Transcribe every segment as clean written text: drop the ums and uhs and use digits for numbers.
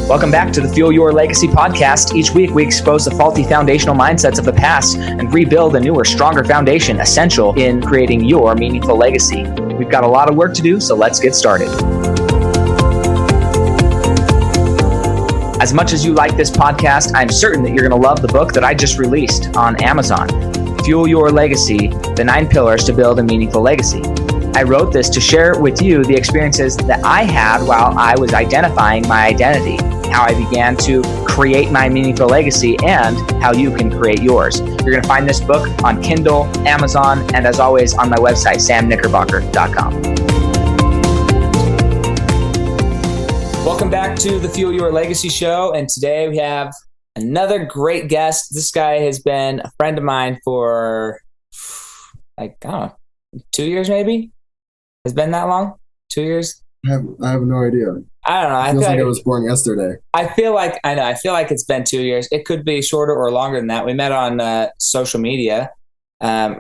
Welcome back to the Fuel Your Legacy podcast. Each week, we expose the faulty foundational mindsets of the past and rebuild a newer, stronger foundation essential in creating your meaningful legacy. We've got a lot of work to do, so let's get started. As much as you like this podcast, I'm certain that you're going to love the book that I just released on Amazon, Fuel Your Legacy, The 9 Pillars to Build a Meaningful Legacy. I wrote this to share with you the experiences that I had while I was identifying my identity, how I began to create my meaningful legacy, and how you can create yours. You're going to find this book on Kindle, Amazon, and as always on my website, samknickerbocker.com. Welcome back to the Fuel Your Legacy show, and today we have another great guest. This guy has been a friend of mine for, 2 years maybe? Has it been that long? 2 years? I have no idea. I don't know. It feels like I was born yesterday. I feel like it's been 2 years. It could be shorter or longer than that. We met on social media,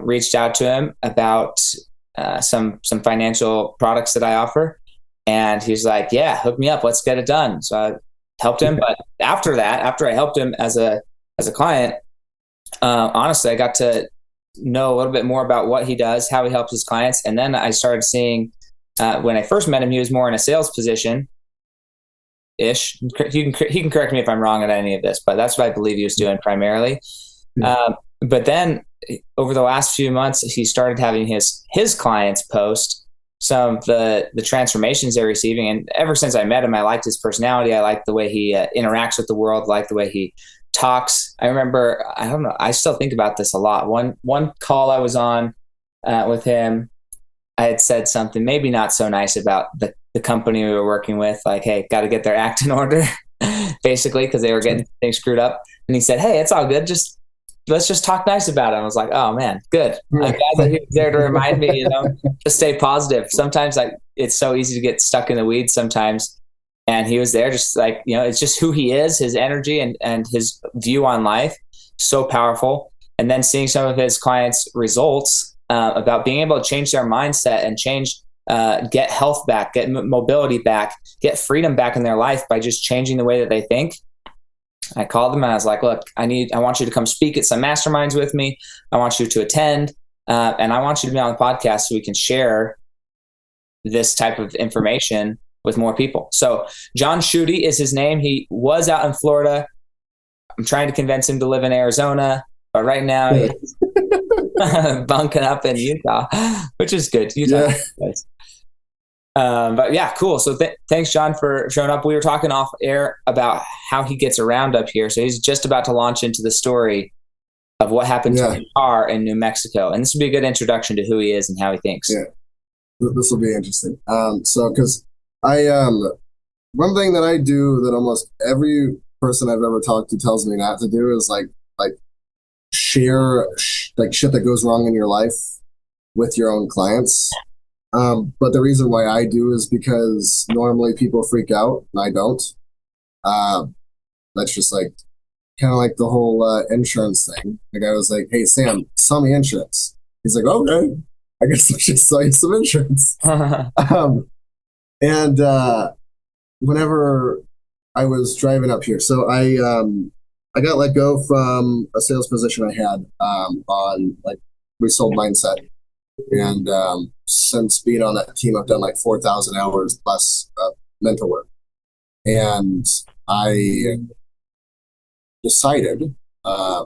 reached out to him about some financial products that I offer. And he's like, yeah, hook me up. Let's get it done. So I helped him. But after I helped him as a client, honestly, I got to know a little bit more about what he does, how he helps his clients. And then I started seeing, when I first met him, he was more in a sales position ish. He can correct me if I'm wrong on any of this, but that's what I believe he was doing primarily. But then over the last few months, he started having his clients post some of the transformations they're receiving. And ever since I met him, I liked his personality. I liked the way he interacts with the world, I liked the way he talks. I remember, I still think about this a lot. One call I was on with him, I had said something maybe not so nice about the company we were working with, like, hey, got to get their act in order, basically, because they were getting things screwed up. And he said, hey, it's all good. Let's just talk nice about it. I was like, oh man, good. I'm glad that he was there to remind me, to stay positive. Sometimes it's so easy to get stuck in the weeds sometimes. And he was there just like, it's just who he is, his energy and his view on life, so powerful. And then seeing some of his clients' results about being able to change their mindset and get health back, get mobility back, get freedom back in their life by just changing the way that they think. I called him and I was like, look, I want you to come speak at some masterminds with me. I want you to attend. And I want you to be on the podcast so we can share this type of information with more people. So John Schuette is his name. He was out in Florida. I'm trying to convince him to live in Arizona, but right now he's bunking up in Utah, which is good. Utah. Yeah. But yeah, cool. So thanks, John, for showing up. We were talking off air about how he gets around up here. So he's just about to launch into the story of what happened to his car in New Mexico. And this would be a good introduction to who he is and how he thinks. Yeah, this will be interesting. Because one thing that I do that almost every person I've ever talked to tells me not to do is like share shit that goes wrong in your life with your own clients. But the reason why I do is because normally people freak out and I don't. That's just kind of like the whole insurance thing. The guy was like, hey, Sam, sell me insurance. He's like, okay, I guess I should sell you some insurance. And whenever I was driving up here, so I got let go from a sales position I had on we sold Mindset. And since being on that team, I've done 4,000 hours plus mental work. And I decided, I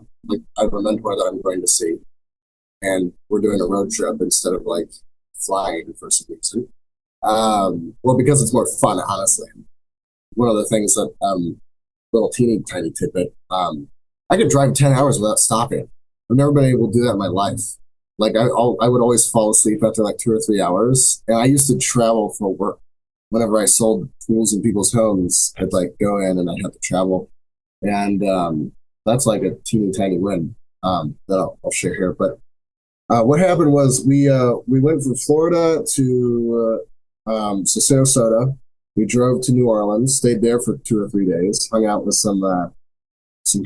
have a mentor that I'm going to see, and we're doing a road trip instead of flying for some reason. Well, because it's more fun, honestly. One of the things that, little teeny tiny tidbit, I could drive 10 hours without stopping. I've never been able to do that in my life. I would always fall asleep after 2 or 3 hours. And I used to travel for work. Whenever I sold tools in people's homes, I'd go in and I'd have to travel. And that's a teeny tiny win that I'll share here. But what happened was we went from Florida to Sarasota. We drove to New Orleans, stayed there for 2 or 3 days, hung out with some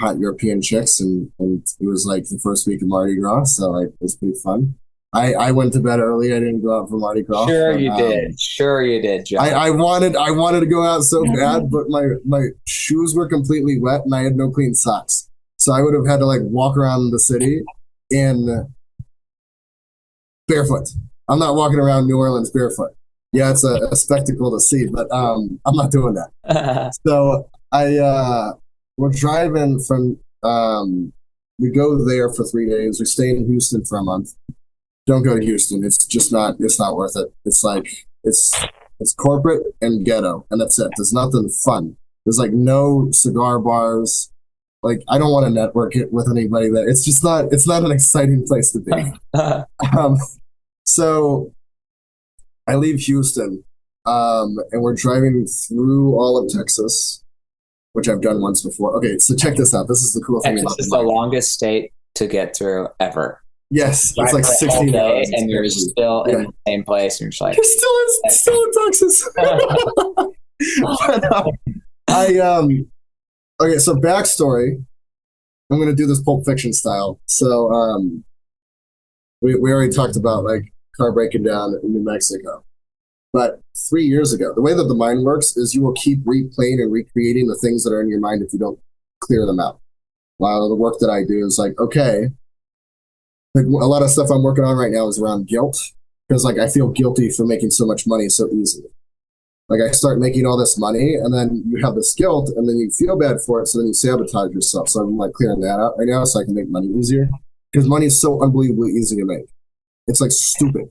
hot European chicks, and it was the first week of Mardi Gras, so it was pretty fun. I went to bed early. I didn't go out for Mardi Gras. Sure you did. Sure you did, John. I wanted to go out so bad, but my shoes were completely wet and I had no clean socks. So I would have had to like walk around the city in barefoot. I'm not walking around New Orleans barefoot. Yeah, it's a spectacle to see, but I'm not doing that. So we're driving from we go there for 3 days. We stay in Houston for a month. Don't go to Houston. It's not worth it. It's like it's corporate and ghetto, and that's it. There's nothing fun. There's like no cigar bars. Like I don't want to network it with anybody. That it's not an exciting place to be. So I leave Houston, and we're driving through all of Texas, which I've done once before. Okay, so check this out. This is the cool thing about Texas is the longest state to get through ever. Yes, it's like 16 hours. And you're still in the same place. And you're like, you're still in Texas. Okay, so backstory. I'm going to do this Pulp Fiction style. So we already talked about like car breaking down in New Mexico. But 3 years ago, the way that the mind works is you will keep replaying and recreating the things that are in your mind if you don't clear them out. While the work that I do is like, okay, like a lot of stuff I'm working on right now is around guilt because like I feel guilty for making so much money so easily. Like I start making all this money and then you have this guilt and then you feel bad for it. So then you sabotage yourself. So I'm like clearing that out right now so I can make money easier because money is so unbelievably easy to make. It's like stupid.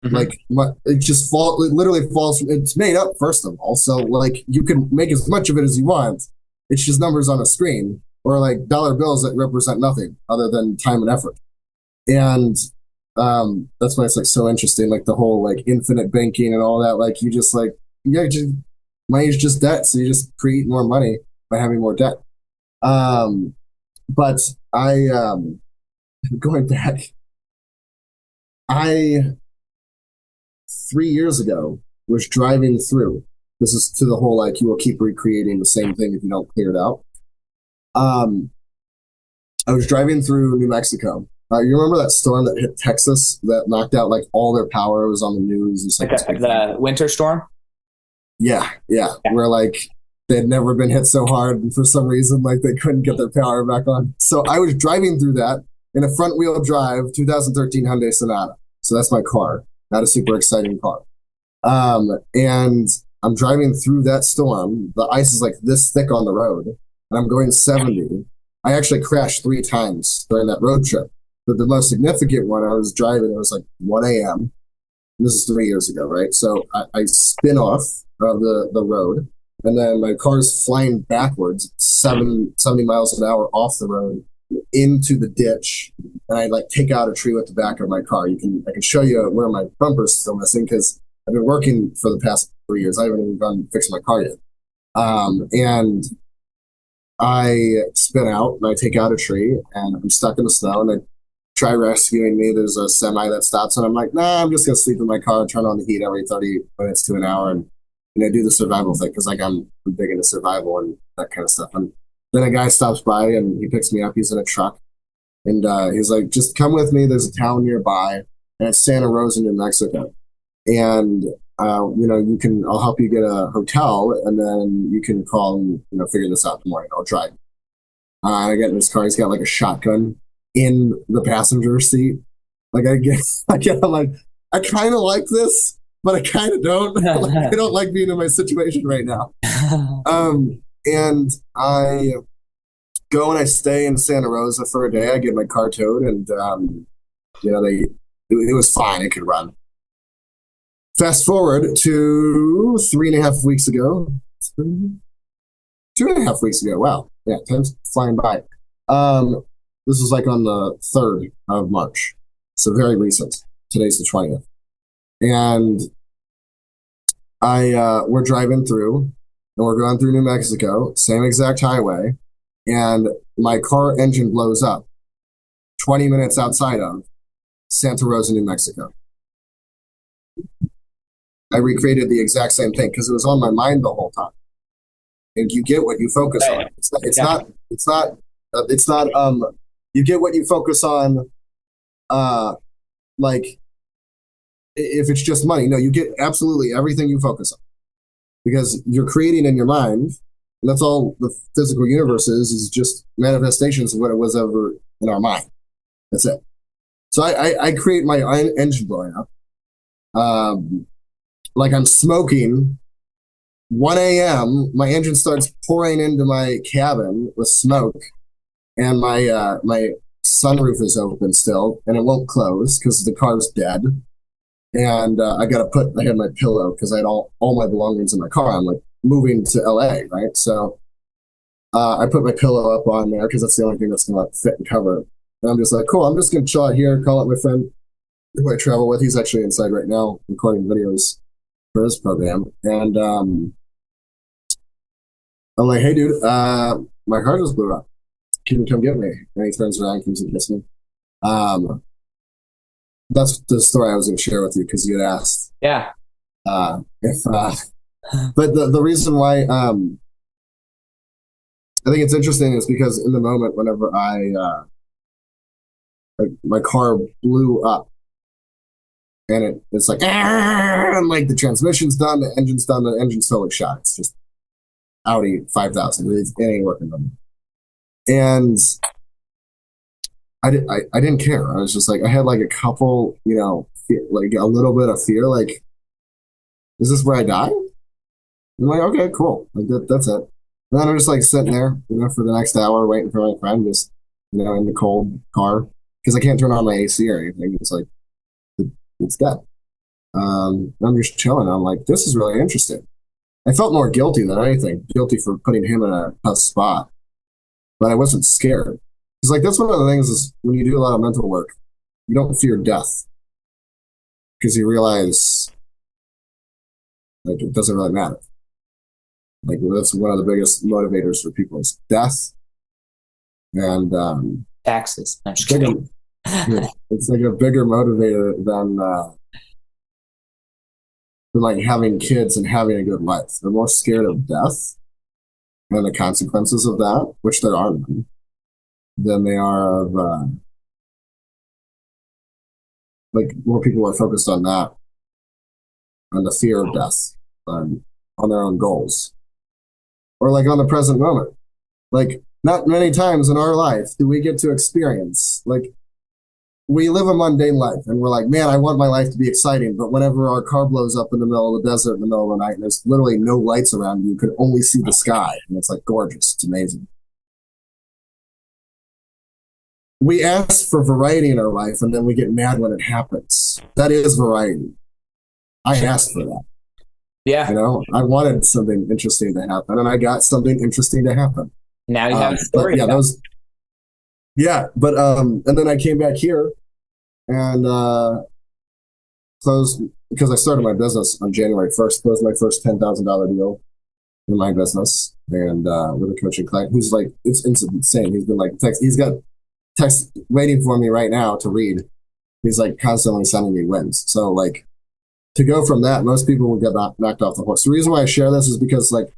Mm-hmm. Like it literally falls. It's made up first of all. So like you can make as much of it as you want. It's just numbers on a screen or like dollar bills that represent nothing other than time and effort. And that's why it's like so interesting, like the whole like infinite banking and all that. Like you just like, money is just debt. So you just create more money by having more debt. But going back, 3 years ago was driving through. This is to the whole like you will keep recreating the same thing if you don't clear it out. I was driving through New Mexico. You remember that storm that hit Texas that knocked out like all their power? It was on the news. Like the winter storm? Yeah. Where like they'd never been hit so hard and for some reason like they couldn't get their power back on. So I was driving through that in a front wheel drive 2013 Hyundai Sonata. So that's my car. Not a super exciting car. And I'm driving through that storm. The ice is like this thick on the road and I'm going 70. I actually crashed 3 times during that road trip. But the most significant one, I was driving, it was like 1 a.m. This is 3 years ago, right? So I spin off of the road, and then my car's flying backwards, 70 miles an hour off the road into the ditch, and I like take out a tree with the back of my car. I can show you where my bumper's still missing because I've been working for the past 3 years. I haven't even gone to fix my car yet. And I spin out and I take out a tree, and I'm stuck in the snow, and I try rescuing me. There's a semi that stops and I'm like, nah, I'm just going to sleep in my car, turn on the heat every 30 minutes to an hour and do the survival thing because like I'm big into survival and that kind of stuff. And then a guy stops by and he picks me up. He's in a truck and he's like, just come with me. There's a town nearby and it's Santa Rosa, New Mexico. And, I'll help you get a hotel and then you can call and, figure this out in the morning. I'll drive. And I get in his car. He's got like a shotgun in the passenger seat. Like I'm like, I kind of like this, but I kind of don't. Like, I don't like being in my situation right now. And I go and I stay in Santa Rosa for a day. I get my car towed and, it was fine. It could run. Fast forward to 3.5 weeks ago. 2.5 weeks ago. Wow. Yeah. Time's flying by. This was like on the 3rd of March. So very recent. Today's the 20th. And we're driving through and we're going through New Mexico, same exact highway. And my car engine blows up 20 minutes outside of Santa Rosa, New Mexico. I recreated the exact same thing because it was on my mind the whole time. And you get what you focus on. It's not you get what you focus on like if it's just money. No, you get absolutely everything you focus on because you're creating in your mind. And that's all the physical universe is just manifestations of what it was ever in our mind. That's it. So I create my engine blowing up. Like I'm smoking. 1 a.m. My engine starts pouring into my cabin with smoke, and my sunroof is open still, and it won't close because the car's dead. And I had my pillow because I had all my belongings in my car. I'm like moving to LA, right? So I put my pillow up on there because that's the only thing that's going to fit and cover it. And I'm just like, cool, I'm just going to chill out here, call up my friend who I travel with. He's actually inside right now recording videos for his program. And I'm like, hey, dude, my car just blew up. Can you come get me? And he turns around, comes and gets me. That's the story I was going to share with you because you had asked. Yeah. But the reason why I think it's interesting is because in the moment, whenever my car blew up, and it's like, and like the transmission's done, the engine's done, the engine's totally shot. It's just Audi 5000. It ain't working on me. And I didn't care. I was just like, I had like a couple, like a little bit of fear, like, is this where I die? I'm like, okay, cool. Like that's it. And then I'm just like sitting there, for the next hour waiting for my friend, just, in the cold car. Because I can't turn on my AC or anything. It's like, it's dead. I'm just chilling. I'm like, this is really interesting. I felt more guilty than anything. Guilty for putting him in a tough spot. But I wasn't scared. It's like, that's one of the things is when you do a lot of mental work, you don't fear death. Because you realize, like, it doesn't really matter. Like, that's one of the biggest motivators for people is death. And taxes. I'm just kidding. It's like a bigger motivator than like having kids and having a good life. They're more scared of death and the consequences of that, which there are none, than they are of like more people are focused on that, on the fear of death, on their own goals, or like on the present moment. Like not many times in our life do we get to experience like. We live a mundane life and we're like, man, I want my life to be exciting. But whenever our car blows up in the middle of the desert in the middle of the night and there's literally no lights around you could only see the sky. And it's like gorgeous. It's amazing. We ask for variety in our life and then we get mad when it happens. That is variety. I asked for that. Yeah. I wanted something interesting to happen and I got something interesting to happen. Now you have a story. And then I came back here and closed because I started my business on January 1st, closed my first $10,000 deal in my business and with a coaching client who's like, it's insane. He's been like, he's got text waiting for me right now to read. He's like constantly sending me wins. So like to go from that, most people will get knocked off the horse. The reason why I share this is because like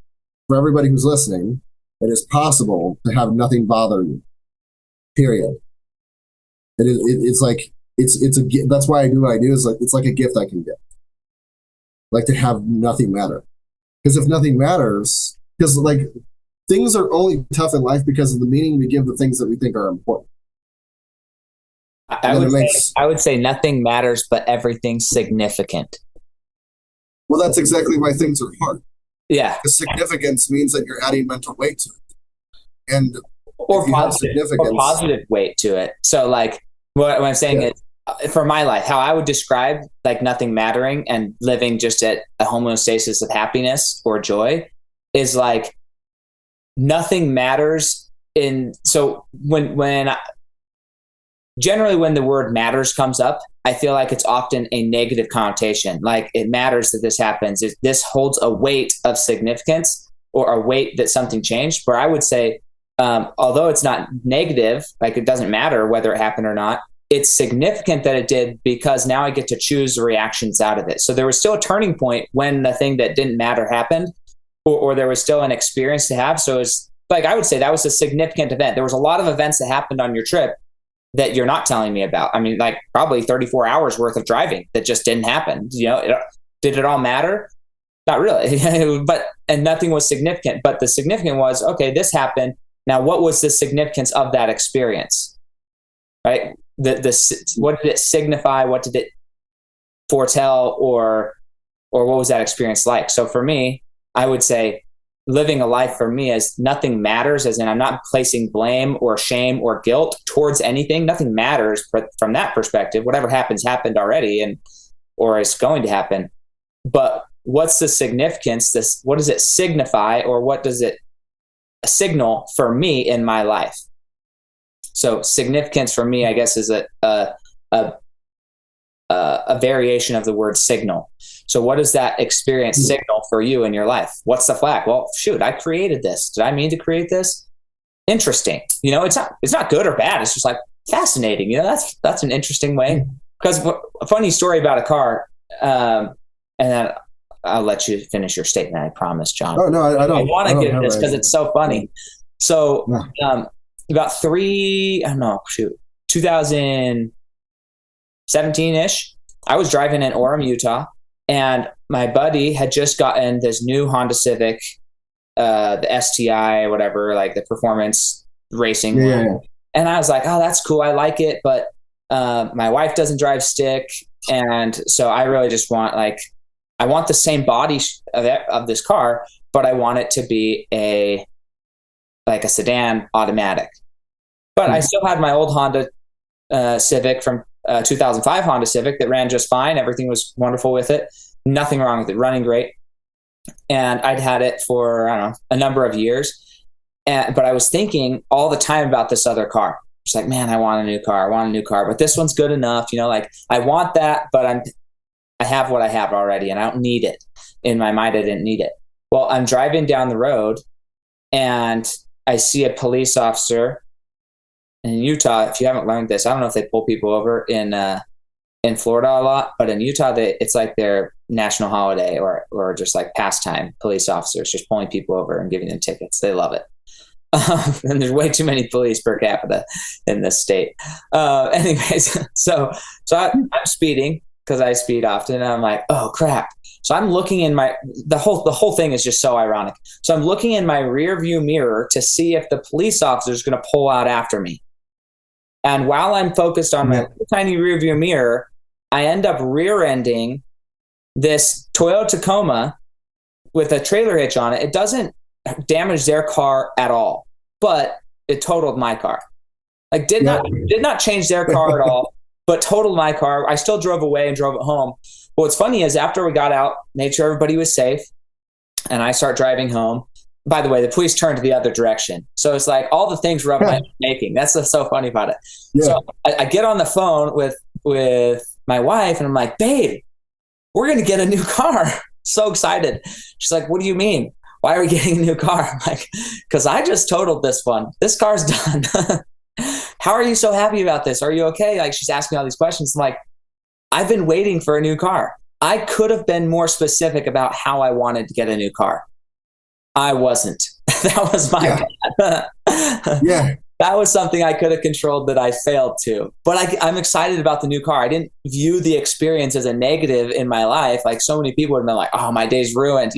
for everybody who's listening, it is possible to have nothing bother you. Period. It's like it's a that's why I do what I do is like it's like a gift I can give. Like to have nothing matter. Because if nothing matters, because like things are only tough in life because of the meaning we give the things that we think are important. I would say nothing matters, but everything's significant. Well, that's exactly why things are hard. Yeah. Because significance means that you're adding mental weight to it. And or positive weight to it. So like what I'm saying is for my life, how I would describe like nothing mattering and living just at a homeostasis of happiness or joy is like nothing matters so generally when the word matters comes up, I feel like it's often a negative connotation. Like it matters that this happens. This holds a weight of significance or a weight that something changed. Where I would say, although it's not negative, like it doesn't matter whether it happened or not, it's significant that it did because now I get to choose the reactions out of it. So there was still a turning point when the thing that didn't matter happened, or there was still an experience to have. So it's like, I would say that was a significant event. There was a lot of events that happened on your trip, that you're not telling me about? I mean, like probably 34 hours worth of driving that just didn't happen. Did it all matter? Not really, and nothing was significant, but the significant was, okay, this happened. Now, what was the significance of that experience? Right? What did it signify? What did it foretell, or what was that experience like? So for me, I would say living a life for me is nothing matters, as in I'm not placing blame or shame or guilt towards anything. Nothing matters from that perspective. Whatever happens, happened already, or is going to happen. But what's the significance? What does it signify, or what does it signal for me in my life? So significance for me, I guess, is a variation of the word signal. So what does that experience signal for you in your life? What's the flag? Well, shoot, I created this. Did I mean to create this? Interesting. It's not good or bad. It's just like fascinating. That's an interesting way. Because a funny story about a car, and then I'll let you finish your statement. I promise, John. Oh no, I don't. I want to get this because it's so funny. So about 2017-ish, I was driving in Orem, Utah, and my buddy had just gotten this new Honda Civic, the STI, whatever, like the performance racing one. And I was like, oh, that's cool. I like it. But my wife doesn't drive stick. And so I really just want I want the same body of this car, but I want it to be a sedan automatic. But I still had my old Honda Civic from 2005 Honda Civic that ran just fine. Everything was wonderful with it. Nothing wrong with it. Running great. And I'd had it for, I don't know, a number of years. But I was thinking all the time about this other car. It's like, man, I want a new car. But this one's good enough. I want that, but I have what I have already, and I don't need it. In my mind, I didn't need it. Well, I'm driving down the road, and I see a police officer in Utah. If you haven't learned this, I don't know if they pull people over in Florida a lot, but in Utah, it's like their national holiday or just like pastime. Police officers just pulling people over and giving them tickets. They love it. And there's way too many police per capita in this state. Anyways, so I'm speeding because I speed often, and I'm like, oh crap. So I'm looking in the whole thing is just so ironic. So I'm looking in my rear view mirror to see if the police officer is going to pull out after me. And while I'm focused on my tiny rear view mirror, I end up rear-ending this Toyota Tacoma with a trailer hitch on it. It doesn't damage their car at all, but it totaled my car. Did not change their car at all, but totaled my car. I still drove away and drove it home. But what's funny is after we got out, made sure everybody was safe, and I start driving home. By the way, the police turned to the other direction. So it's like all the things we're up making. That's what's so funny about it. Yeah. So I get on the phone with my wife, and I'm like, babe, we're going to get a new car. So excited. She's like, what do you mean? Why are we getting a new car? I'm like, because I just totaled this one. This car's done. How are you so happy about this? Are you okay? She's asking all these questions. I'm like, I've been waiting for a new car. I could have been more specific about how I wanted to get a new car. I wasn't. That was my bad. Yeah. That was something I could have controlled that I failed to. But I'm excited about the new car. I didn't view the experience as a negative in my life. So many people would have been like, oh, my day's ruined,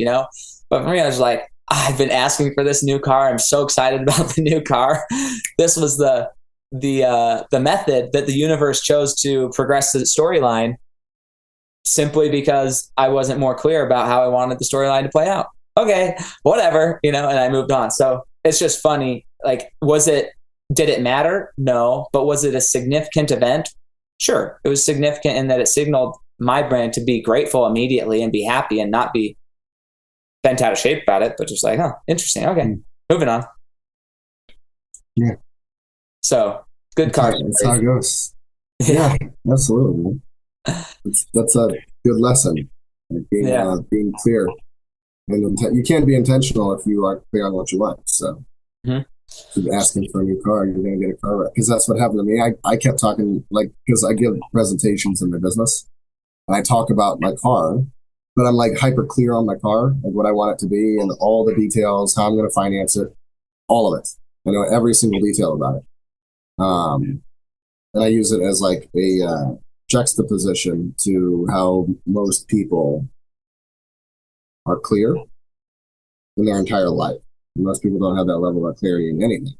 But for me, I was like, I've been asking for this new car. I'm so excited about the new car. This was the method that the universe chose to progress the storyline, simply because I wasn't more clear about how I wanted the storyline to play out. Okay, whatever, and I moved on. So it's just funny. Did it matter? No. But was it a significant event? Sure. It was significant in that it signaled my brain to be grateful immediately and be happy and not be bent out of shape about it, but just like, oh, interesting. Okay, moving on. Yeah. So good card. That's how it goes. Yeah, absolutely. That's a good lesson. Being clear. And you can't be intentional if you aren't clear on what you want. So if you're asking for a new car, you're going to get a car wreck. Because that's what happened to me. I kept talking, because I give presentations in my business, and I talk about my car, but I'm hyper clear on my car, what I want it to be, and all the details, how I'm going to finance it, all of it. I know every single detail about it. and I use it as like a juxtaposition to how most people are clear in their entire life. Most people don't have that level of clarity in anything,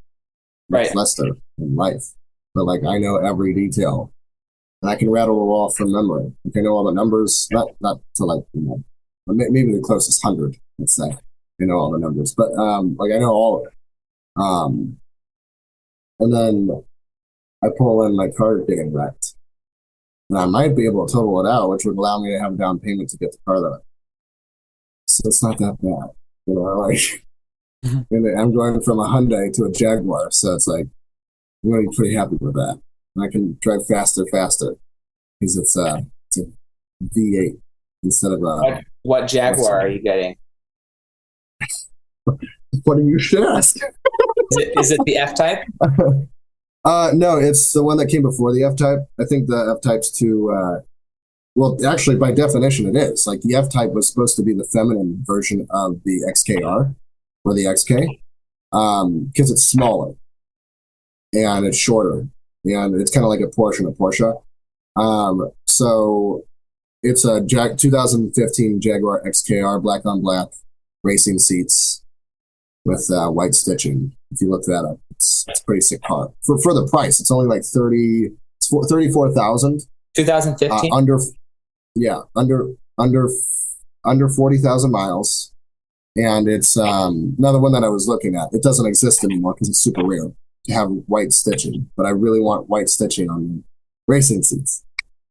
much Right. less in life. But like I know every detail, and I can rattle it off from memory. Like I know all the numbers, not to like maybe the closest 100. Let's say I know all the numbers, but like I know all of it. And then I pull in my car getting wrecked, and I might be able to total it out, which would allow me to have a down payment to get the car that. So it's not that bad, like. And I'm going from a Hyundai to a Jaguar, so it's like I'm going to be pretty happy with that. And I can drive faster because it's a V8 instead of a. What Jaguar are you getting? What do you should ask? Is it the F type? No, it's the one that came before the F type. I think the F type's too. Well, actually, by definition, it is. Like the F type was supposed to be the feminine version of the XKR or the XK, because it's smaller and it's shorter and it's kind of like a Porsche and a Porsche. So it's a 2015 Jaguar XKR, black on black, racing seats with white stitching. If you look that up, it's a pretty sick car for the price. It's only like 34,000. 2015. Under 40,000 miles. And it's another one that I was looking at. It doesn't exist anymore because it's super rare to have white stitching. But I really want white stitching on the racing seats.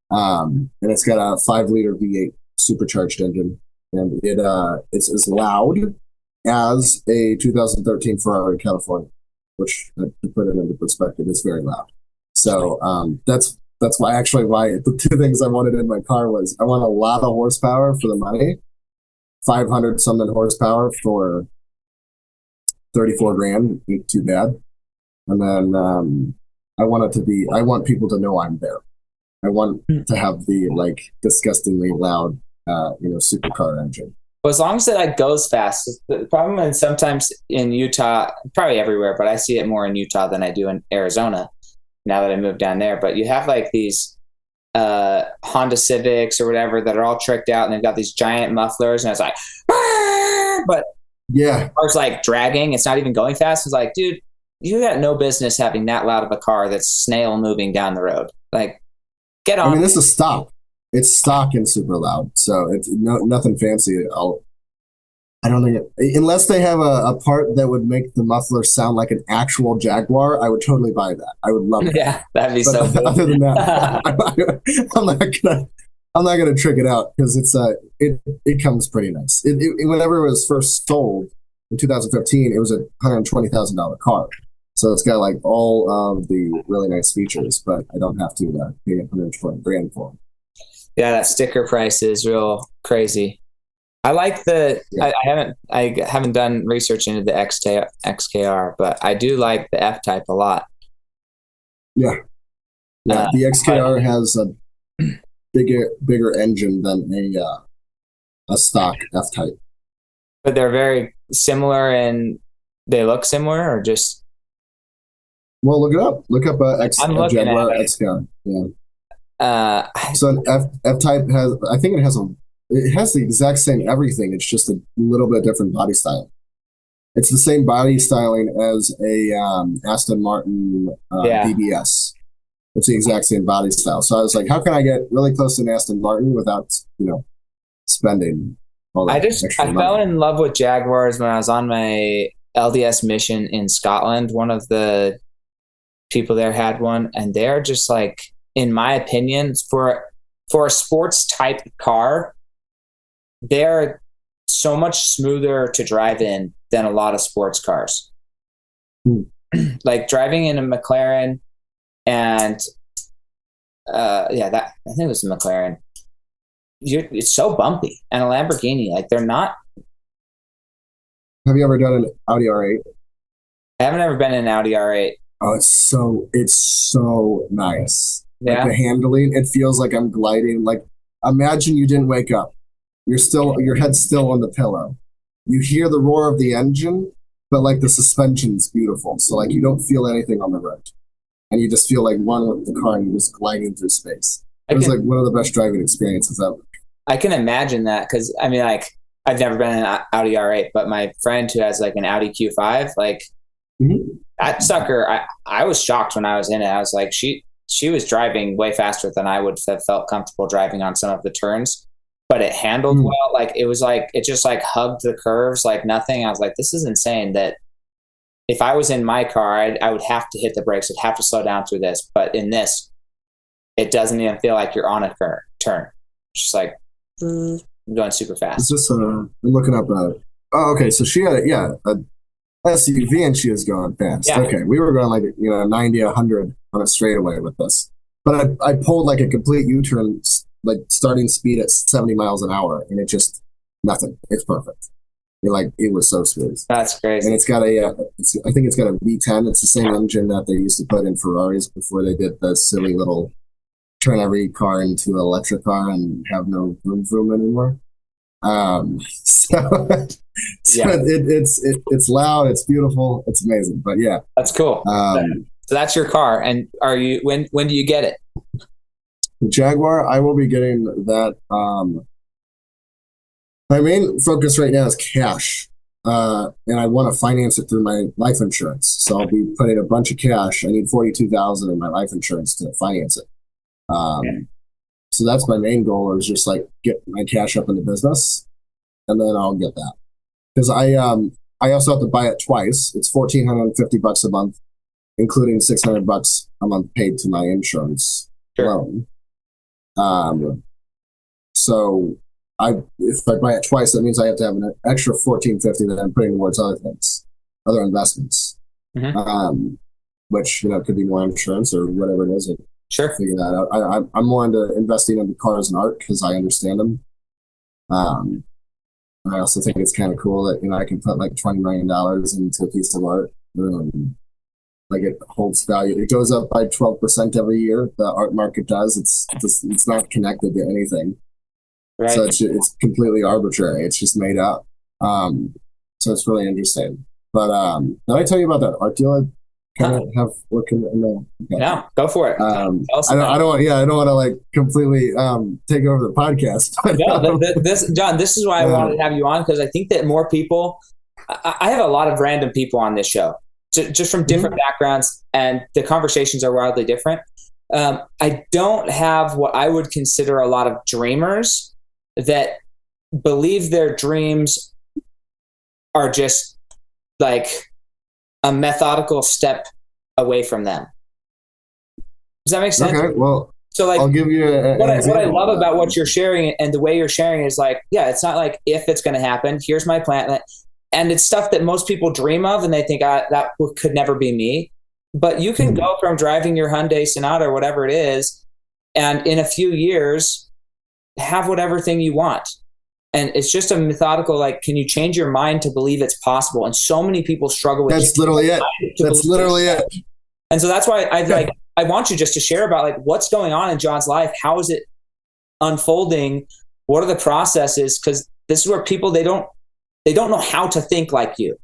And it's got a 5-liter V8 supercharged engine, and it's as loud as a 2013 Ferrari California, which, to put it into perspective, is very loud. So that's why the two things I wanted in my car was I want a lot of horsepower for the money. 500 something horsepower for 34 grand, ain't too bad. And then I want people to know I'm there. I want to have the like disgustingly loud, supercar engine. Well, as long as it like goes fast. The problem is sometimes in Utah, probably everywhere, but I see it more in Utah than I do in Arizona now that I moved down there. But you have like these Honda Civics or whatever that are all tricked out, and they've got these giant mufflers, and it's like, but yeah, the car's like dragging. It's not even going fast. It's like, dude, you got no business having that loud of a car that's snail moving down the road. Like, get on. I mean, this is stock. It's stock and super loud, so it's nothing fancy. I don't think unless they have a part that would make the muffler sound like an actual Jaguar, I would totally buy that. I would love it. Yeah, that'd be so good. Other than that, I'm not gonna trick it out because it comes pretty nice. Whenever it was first sold in 2015, it was a $120,000 car, so it's got like all of the really nice features, but I don't have to pay $120 grand for them. Yeah, that sticker price is real crazy. I like Yeah. I haven't done research into the XKR, but I do like the F type a lot. Yeah. The XKR has a bigger engine than a stock F type. But they're very similar and they look similar, or just. Well, look it up. Look up I'm looking Jaguar at it. XKR. Yeah. So an F type it has the exact same everything. It's just a little bit different body style. It's the same body styling as a Aston Martin BBS. It's the exact same body style. So I was like, how can I get really close to an Aston Martin without, spending all that extra money? I fell in love with Jaguars when I was on my LDS mission in Scotland. One of the people there had one, and they're just like, in my opinion, for a sports type car, they're so much smoother to drive in than a lot of sports cars. Like driving in a McLaren and I think it was a McLaren. It's so bumpy, and a Lamborghini, like they're not. Have you ever done an Audi R8? I haven't ever been in an Audi R8. Oh, it's so nice. Yeah. Like the handling, it feels like I'm gliding. Like imagine you didn't wake up. Your head's still on the pillow. You hear the roar of the engine, but like the suspension's beautiful. So like you don't feel anything on the road. and you just feel like one with the car and you're just gliding through space. It was like one of the best driving experiences ever. I can imagine that because I mean, like, I've never been in an Audi R8, but my friend who has like an Audi Q5, like that sucker, I was shocked when I was in it. I was like, she was driving way faster than I would have felt comfortable driving on some of the turns, but it handled well. Like it was like, it just like hugged the curves like nothing. I was like, this is insane that if I was in my car, I would have to hit the brakes. I'd have to slow down through this. But in this, it doesn't even feel like you're on a turn. It's just like I'm going super fast. It's just, I'm looking up. Okay. So she had a SUV and she was going fast. Yeah. Okay. We were going like, 90, 100 on a straightaway with this. But I pulled like a complete U-turn, like starting speed at 70 miles an hour. And it just, nothing. It's perfect. It was so smooth. That's crazy. And it's got I think it's got a V10. It's the same engine that they used to put in Ferraris before they did the silly little turn every car into an electric car and have no vroom anymore. So it's loud, it's beautiful, it's amazing. But yeah, that's cool. So that's your car, and when do you get it? The Jaguar, I will be getting that. My main focus right now is cash, and I want to finance it through my life insurance. So I'll be putting a bunch of cash. I need $42,000 in my life insurance to finance it. So that's my main goal, is just like get my cash up in the business, and then I'll get that. Because I also have to buy it twice. It's $1,450 a month, including $600 a month paid to my insurance loan. So if I buy it twice, that means I have to have an extra $1,450 that I'm putting towards other things, other investments, which could be more insurance or whatever it is. Sure, figure that out. I'm more into investing into cars and art because I understand them. And I also think it's kind of cool that I can put like $20 million into a piece of art. Like it holds value. It goes up by 12% every year. The art market does. It's not connected to anything. Right. So it's completely arbitrary. It's just made up. So it's really interesting. But did I tell you about that art deal I kind of have working in the? Okay. No, go for it. I don't want to like completely take over the podcast. No, John, this is why I wanted to have you on, because I think that more people. I have a lot of random people on this show, just from different backgrounds, and the conversations are wildly different. I don't have what I would consider a lot of dreamers that believe their dreams are just like a methodical step away from them. Does that make sense? Okay, well, so like, I'll give you what I love about what you're sharing and the way you're sharing is like, yeah, it's not like if it's going to happen, here's my plan. And it's stuff that most people dream of and they think that could never be me. But you can go from driving your Hyundai Sonata or whatever it is, and in a few years, have whatever thing you want. And it's just a methodical, like, can you change your mind to believe it's possible? And so many people struggle with That's literally it. That's literally it. And so that's why I want you just to share about like what's going on in John's life. How is it unfolding? What are the processes? Because this is where people, they don't know how to think like you.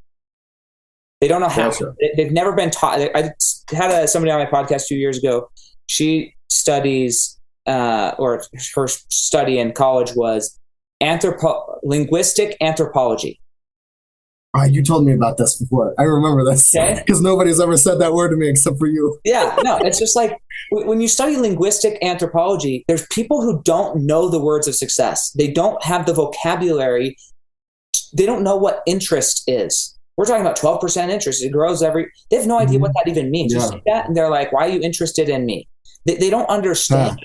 They don't know how. Sure. They've never been taught. I had somebody on my podcast 2 years ago. She studies, or her study in college was linguistic anthropology. You told me about this before. I remember this because nobody's ever said that word to me except for you. Yeah, no, it's just like when you study linguistic anthropology, there's people who don't know the words of success. They don't have the vocabulary. They don't know what interest is. We're talking about 12% interest. It grows they have no idea what that even means. You see that? And they're like, why are you interested in me? They don't understand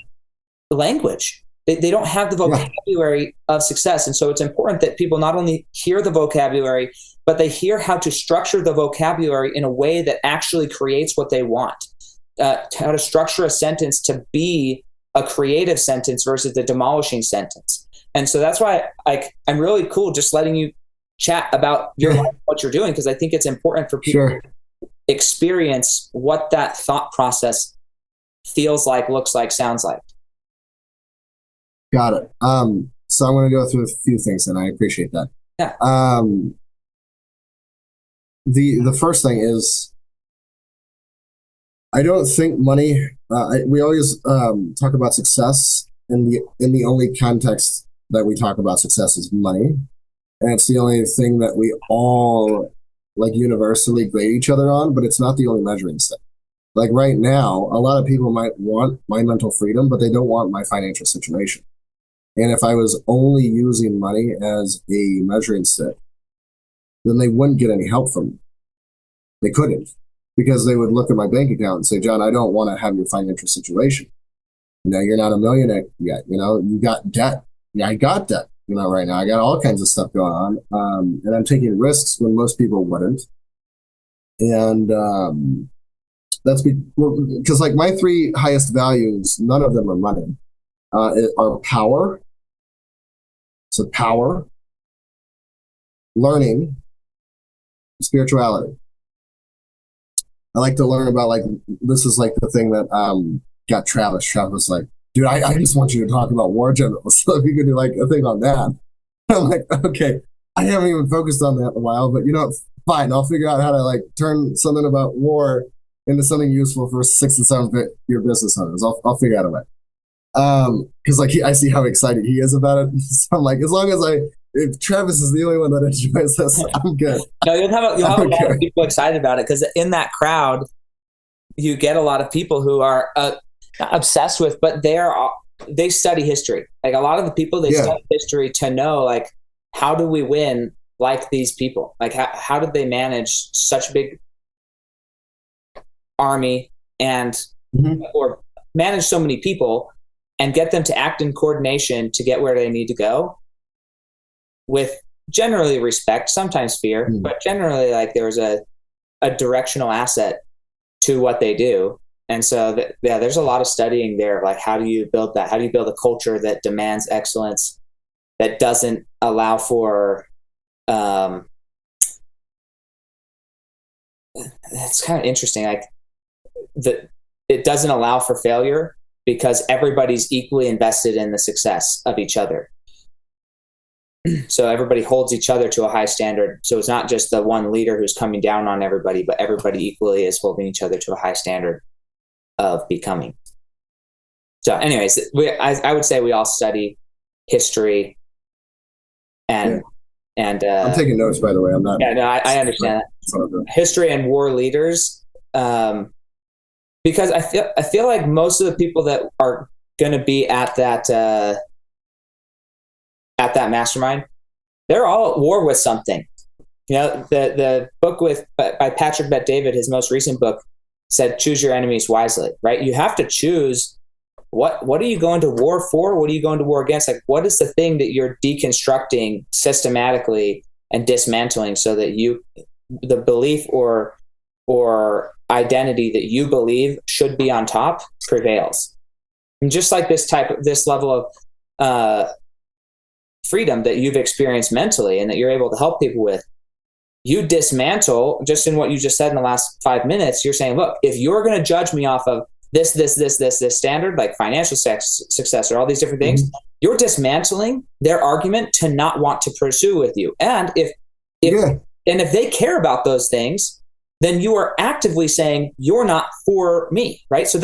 the language. They don't have the vocabulary of success. And so it's important that people not only hear the vocabulary, but they hear how to structure the vocabulary in a way that actually creates what they want. How to structure a sentence to be a creative sentence versus the demolishing sentence. And so that's why I'm really cool just letting you chat about your life, what you're doing, because I think it's important for people to experience what that thought process feels like, looks like, sounds like. Got it. So I'm going to go through a few things, and I appreciate that. Yeah. The first thing is I don't think money. We always talk about success, in the only context that we talk about success is money, and it's the only thing that we all like universally grade each other on. But it's not the only measuring stick. Like right now, a lot of people might want my mental freedom, but they don't want my financial situation. And if I was only using money as a measuring stick, then they wouldn't get any help from me. They couldn't, because they would look at my bank account and say, John, I don't want to have your financial situation. You're not a millionaire yet. You got debt. Yeah, I got debt. Right now I got all kinds of stuff going on, and I'm taking risks when most people wouldn't. And that's because like my three highest values, none of them are money. Are power. So power, learning, spirituality. I like to learn about, like, this is like the thing that got Travis. Travis was like, dude, I just want you to talk about war generals. So if you could do like a thing on that. I'm like, okay, I haven't even focused on that in a while, but fine, I'll figure out how to like turn something about war into something useful for 6 and 7 year business owners. I'll figure out a way. Because like I see how excited he is about it. So I'm like, as long as if Travis is the only one that enjoys this, I'm good. No, you'll have a lot of people excited about it, because in that crowd, you get a lot of people who are not obsessed with, but they study history. Like a lot of the people, they study history to know, like, how do we win like these people? Like how did they manage such a big army and or manage so many people and get them to act in coordination to get where they need to go with generally respect, sometimes fear, but generally like there's a directional asset to what they do. And so there's a lot of studying there. Like, how do you build that? How do you build a culture that demands excellence, that doesn't allow for, it's kind of interesting. Like it doesn't allow for failure because everybody's equally invested in the success of each other. So everybody holds each other to a high standard. So it's not just the one leader who's coming down on everybody, but everybody equally is holding each other to a high standard of becoming. So anyways, I would say we all study history and I'm taking notes, by the way. I'm not. Yeah, no, I understand that. History and war leaders, because I feel like most of the people that are going to be at that mastermind, they're all at war with something. The book by Patrick Bet-David, his most recent book, said, choose your enemies wisely, right? You have to choose what are you going to war for? What are you going to war against? Like, what is the thing that you're deconstructing systematically and dismantling so that the belief or identity that you believe should be on top prevails. And just like this level of freedom that you've experienced mentally and that you're able to help people with, you dismantle, just in what you just said in the last 5 minutes, you're saying, look, if you're going to judge me off of this standard, like financial success or all these different things, you're dismantling their argument to not want to pursue with you. And if they care about those things, then you are actively saying you're not for me, right? So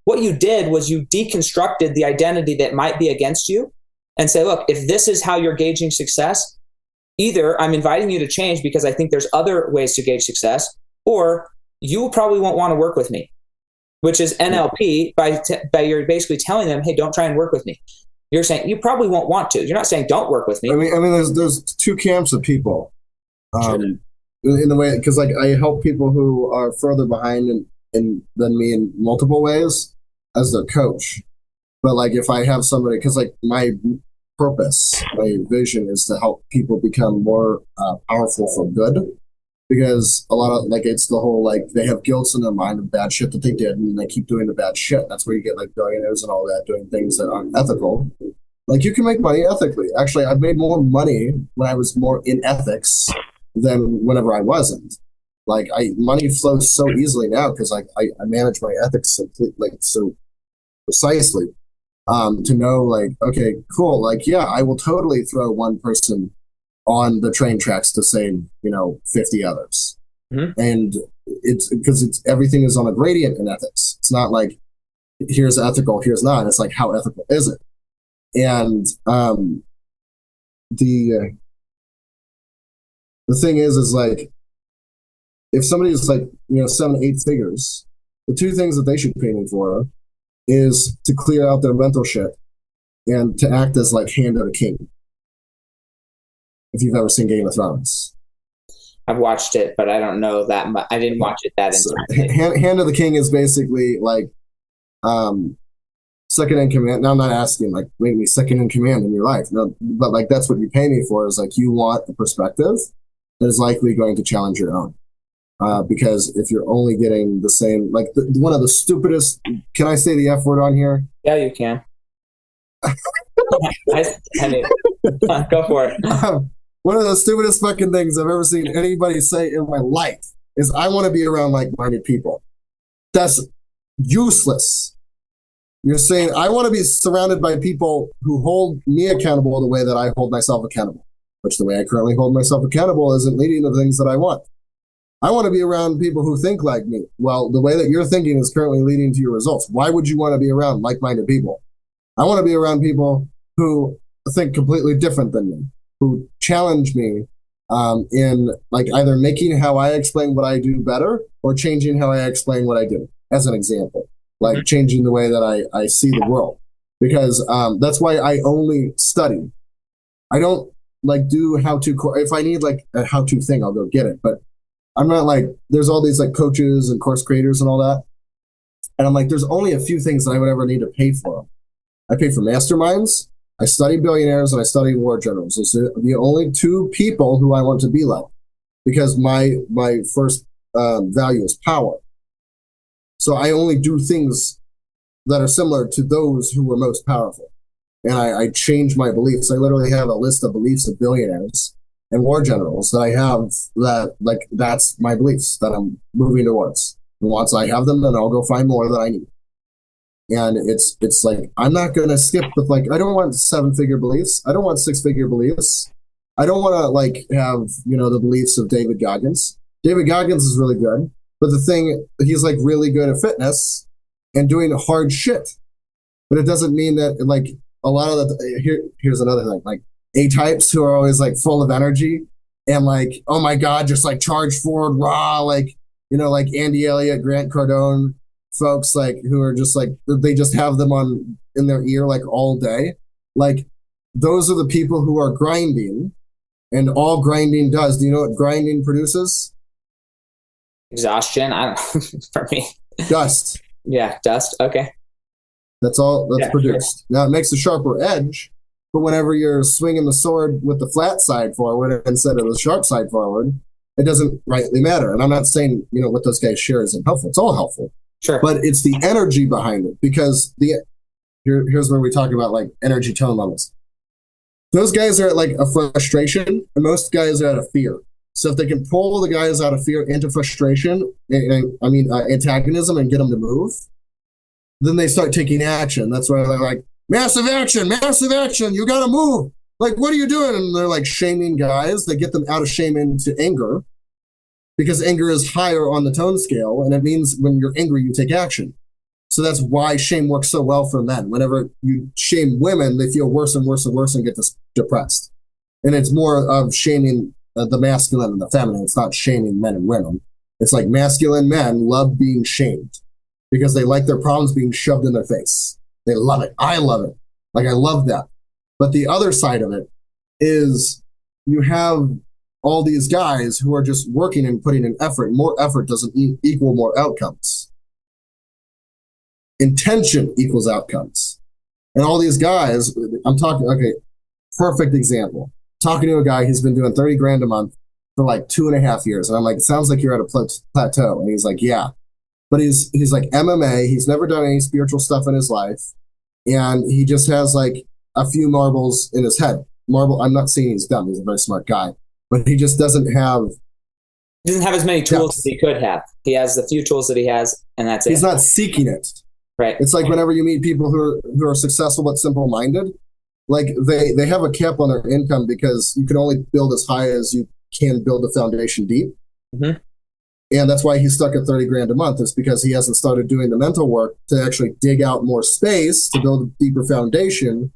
what you did was you deconstructed the identity that might be against you and say, look, if this is how you're gauging success, either I'm inviting you to change because I think there's other ways to gauge success, or you probably won't want to work with me, which is NLP. By you're basically telling them, hey, don't try and work with me. You're saying you probably won't want to. You're not saying don't work with me. I mean, there's two camps of people. In the way, because like I help people who are further behind than me in multiple ways as their coach. But like if I have somebody, because like my purpose, my vision is to help people become more powerful for good. Because a lot of like it's the whole like they have guilt in their mind of bad shit that they did, and they keep doing the bad shit. That's where you get like billionaires and all that doing things that aren't ethical. Like you can make money ethically. Actually, I've made more money when I was more in ethics than whenever I wasn't. Like money flows so easily now because like I manage my ethics so precisely to know like, okay, cool. Like, yeah, I will totally throw one person on the train tracks to save, 50 others. And it's because everything is on a gradient in ethics. It's not like here's ethical, here's not. It's like, how ethical is it? And the thing is like, if somebody is like, 7, 8 figures, the two things that they should pay me for is to clear out their mental shit and to act as like Hand of the King. If you've ever seen Game of Thrones. I've watched it, but I don't know that much. I didn't watch it that intensely. Hand of the King is basically like second in command. Now I'm not asking like make me second in command in your life. No, but like that's what you pay me for, is like you want a perspective that is likely going to challenge your own. Because if you're only getting the same, like one of the stupidest, can I say the F word on here? Yeah, you can. I mean, go for it. One of the stupidest fucking things I've ever seen anybody say in my life is I want to be around like-minded people. That's useless. You're saying I want to be surrounded by people who hold me accountable the way that I hold myself accountable, which the way I currently hold myself accountable isn't leading to the things that I want. I want to be around people who think like me. Well, the way that you're thinking is currently leading to your results. Why would you want to be around like-minded people? I want to be around people who think completely different than me, who challenge me in like either making how I explain what I do better or changing how I explain what I do, as an example, like changing the way that I see the world. Because that's why I only study. I don't like do how-to. If I need like a how-to thing, I'll go get it. But I'm not like, there's all these like coaches and course creators and all that. And I'm like, there's only a few things that I would ever need to pay for. I pay for masterminds, I study billionaires, and I study war generals. Those are the only two people who I want to be like, because my first value is power. So I only do things that are similar to those who were most powerful. And I change my beliefs. I literally have a list of beliefs of billionaires and war generals that I have that, like, that's my beliefs that I'm moving towards. And once I have them, then I'll go find more that I need. And it's like, I'm not going to skip with like, I don't want 7-figure beliefs. I don't want 6-figure beliefs. I don't want to like have, the beliefs of David Goggins. David Goggins is really good. But the thing, he's like really good at fitness and doing hard shit. But it doesn't mean that like a lot of the, here's another thing, like A-types who are always like full of energy and like, oh my God, just like charge forward, raw, like, like Andy Elliott, Grant Cardone, folks like who are just like, they just have them on in their ear like all day. Like those are the people who are grinding, and all grinding does. Do you know what grinding produces? Exhaustion. I don't know. For me. Dust. Yeah, dust. Okay. That's all that's produced. Sure. Now it makes a sharper edge, but whenever you're swinging the sword with the flat side forward instead of the sharp side forward, it doesn't rightly matter. And I'm not saying, what those guys share isn't helpful. It's all helpful. Sure. But it's the energy behind it, because here's where we talk about like energy tone levels. Those guys are at like a frustration, and most guys are at a fear. So if they can pull the guys out of fear into frustration, antagonism, and get them to move, then they start taking action. That's why they're like, massive action, you got to move. Like, what are you doing? And they're like shaming guys. They get them out of shame into anger, because anger is higher on the tone scale, and it means when you're angry, you take action. So that's why shame works so well for men. Whenever you shame women, they feel worse and worse and worse and get depressed. And it's more of shaming the masculine and the feminine. It's not shaming men and women. It's like masculine men love being shamed because they like their problems being shoved in their face. They love it. I love it. Like, I love that. But the other side of it is you have all these guys who are just working and putting in effort. More effort doesn't equal more outcomes. Intention equals outcomes. And all these guys, I'm talking, okay, perfect example. Talking to a guy, he's been doing 30 grand a month for like 2.5 years. And I'm like, it sounds like you're at a plateau. And he's like, yeah. But he's like MMA. He's never done any spiritual stuff in his life. And he just has like a few marbles in his head. I'm not saying he's dumb. He's a very smart guy. But he just doesn't have... He doesn't have as many tools as he could have. He has the few tools that he has, and that's it. He's not seeking it. Right. It's like whenever you meet people who are successful but simple-minded, like they have a cap on their income because you can only build as high as you can build the foundation deep. Mm-hmm. And that's why he's stuck at 30 grand a month, is because he hasn't started doing the mental work to actually dig out more space to build a deeper foundation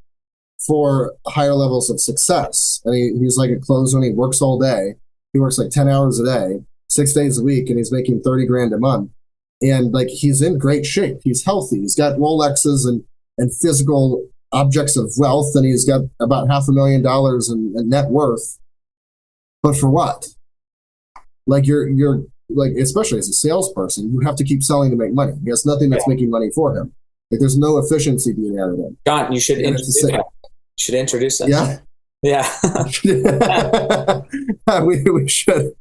for higher levels of success. And he's like a closer, and he works all day. He works like 10 hours a day, 6 days a week, and he's making 30 grand a month. And like, he's in great shape. He's healthy. He's got Rolexes and physical objects of wealth, and he's got about $500,000 in net worth. But for what? Like, you're like, especially as a salesperson, you have to keep selling to make money. He has nothing that's making money for him. Like, there's no efficiency being added in. John, you should introduce us. Yeah. Yeah. we should.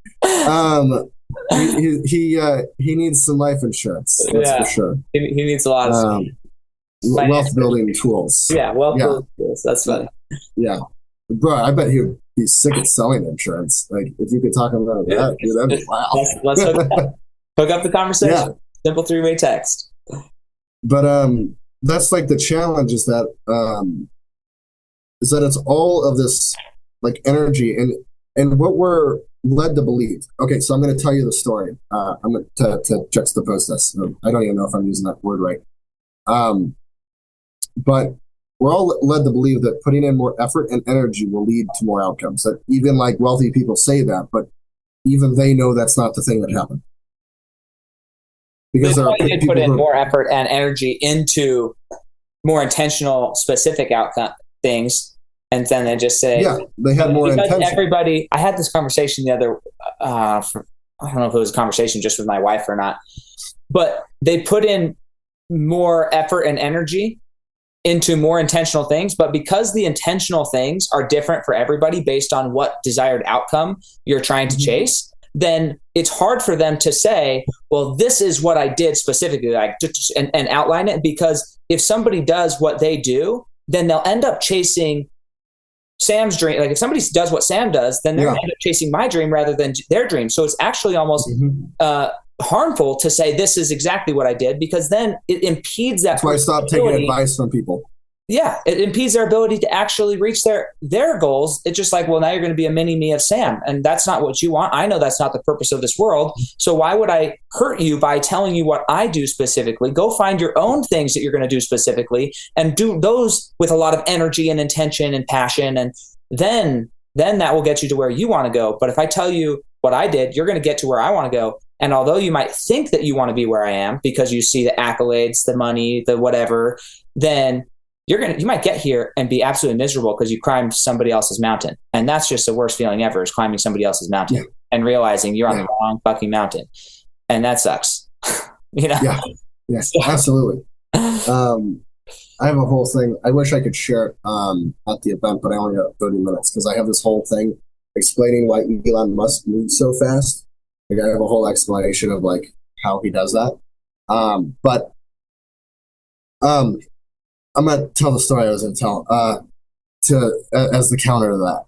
He needs some life insurance. That's for sure. He needs a lot of wealth building tools. Yeah, building tools. That's funny. Yeah, bro, I bet he'd be sick of selling insurance. Like, if you could talk about that, dude, that'd be wow. Let's hook up the conversation. Yeah. Simple 3-way text. But that's like the challenge, is that it's all of this like energy and what we're led to believe. Okay, so I'm going to tell you the story. I'm going to juxtapose this. I don't even know if I'm using that word right. But we're all led to believe that putting in more effort and energy will lead to more outcomes. That even like wealthy people say that, but even they know that's not the thing that happened. Because there are people put in more effort and energy into more intentional, specific outcome things. And then they just say, they had more intention. Everybody, I had this conversation the other, I don't know if it was a conversation just with my wife or not, but they put in more effort and energy into more intentional things. But because the intentional things are different for everybody based on what desired outcome you're trying to chase, then it's hard for them to say, well, this is what I did specifically, like, and outline it. Because if somebody does what they do, then they'll end up chasing Sam's dream. Like, if somebody does what Sam does, then they're going to end up chasing my dream rather than their dream. So it's actually almost harmful to say this is exactly what I did, because then it impedes that. That's why I stopped taking advice from people. Yeah, it impedes their ability to actually reach their goals. It's just like, well, now you're going to be a mini me of Sam, and that's not what you want. I know that's not the purpose of this world. So why would I hurt you by telling you what I do specifically? Go find your own things that you're going to do specifically and do those with a lot of energy and intention and passion, and then that will get you to where you want to go. But if I tell you what I did, you're going to get to where I want to go. And although you might think that you want to be where I am because you see the accolades, the money, the whatever, then you might get here and be absolutely miserable because you climbed somebody else's mountain. And that's just the worst feeling ever, is climbing somebody else's mountain and realizing you're on the wrong fucking mountain. And that sucks. You know? Yeah. Yes, absolutely. I have a whole thing. I wish I could share it at the event, but I only got 30 minutes because I have this whole thing explaining why Elon Musk moves so fast. Like, I have a whole explanation of like how he does that. But I'm going to tell the story I was going to tell as the counter to that.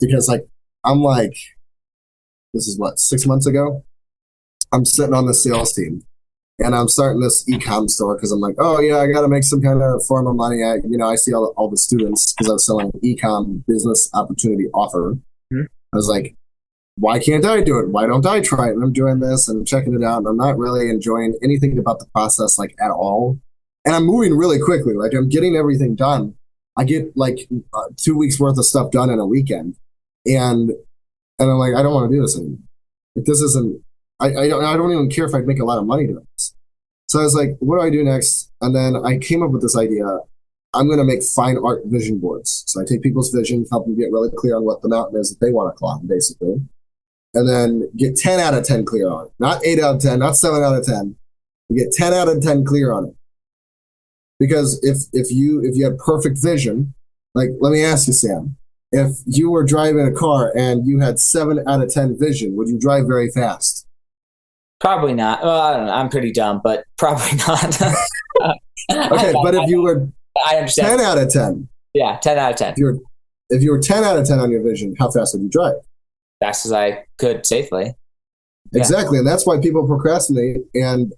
Because like, I'm like, this is what, 6 months ago? I'm sitting on the sales team and I'm starting this e-com store because I'm like, oh yeah, I got to make some kind of form of money. I see all the students, because I was selling e-com business opportunity offer. Mm-hmm. I was like, why can't I do it? Why don't I try it? And I'm doing this and I'm checking it out, and I'm not really enjoying anything about the process, like, at all. And I'm moving really quickly. Like, I'm getting everything done. I get like 2 weeks worth of stuff done in a weekend. And I'm like, I don't want to do this anymore. Like, this isn't, I don't even care if I'd make a lot of money doing this. So I was like, what do I do next? And then I came up with this idea. I'm going to make fine art vision boards. So I take people's vision, help them get really clear on what the mountain is that they want to climb, basically. And then get 10 out of 10 clear on it. Not 8 out of 10, not 7 out of 10. You get 10 out of 10 clear on it. Because if you had perfect vision, like, let me ask you, Sam, if you were driving a car and you had 7 out of 10 vision, would you drive very fast? Probably not. Well, I don't know. I'm pretty dumb, but probably not. Okay, but if you were I understand. 10 out of 10. Yeah, 10 out of 10. If you were 10 out of 10 on your vision, how fast would you drive? Fast as I could safely. Exactly, and that's why people procrastinate and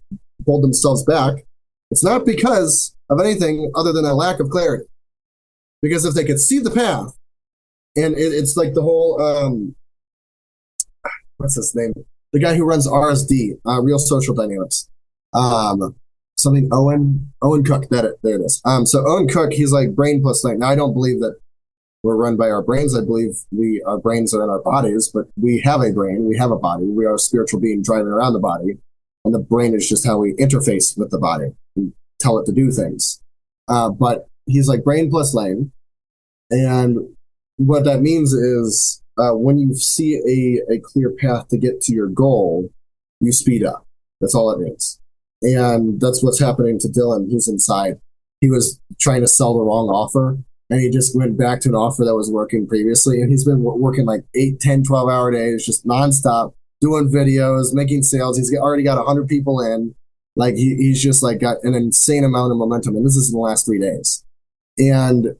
hold themselves back. It's not because of anything other than a lack of clarity. Because if they could see the path, and it's like the whole, what's his name? the guy who runs RSD, Real Social Dynamics. Something Owen Cook. There it is. So Owen Cook, he's like brain plus light. Now I don't believe that we're run by our brains. I believe our brains are in our bodies, but we have a brain, we have a body, we are a spiritual being driving around the body, and the brain is just how we interface with the body and tell it to do things. But he's like brain plus lane, and what that means is when you see a clear path to get to your goal, you speed up. That's all it means. And that's what's happening to Dylan. He's inside. He was trying to sell the wrong offer, and he just went back to an offer that was working previously. And he's been working like 8, 10, 12-hour days, just nonstop, doing videos, making sales. He's already got 100 people in. Like he's just like got an insane amount of momentum. And this is in the last 3 days. And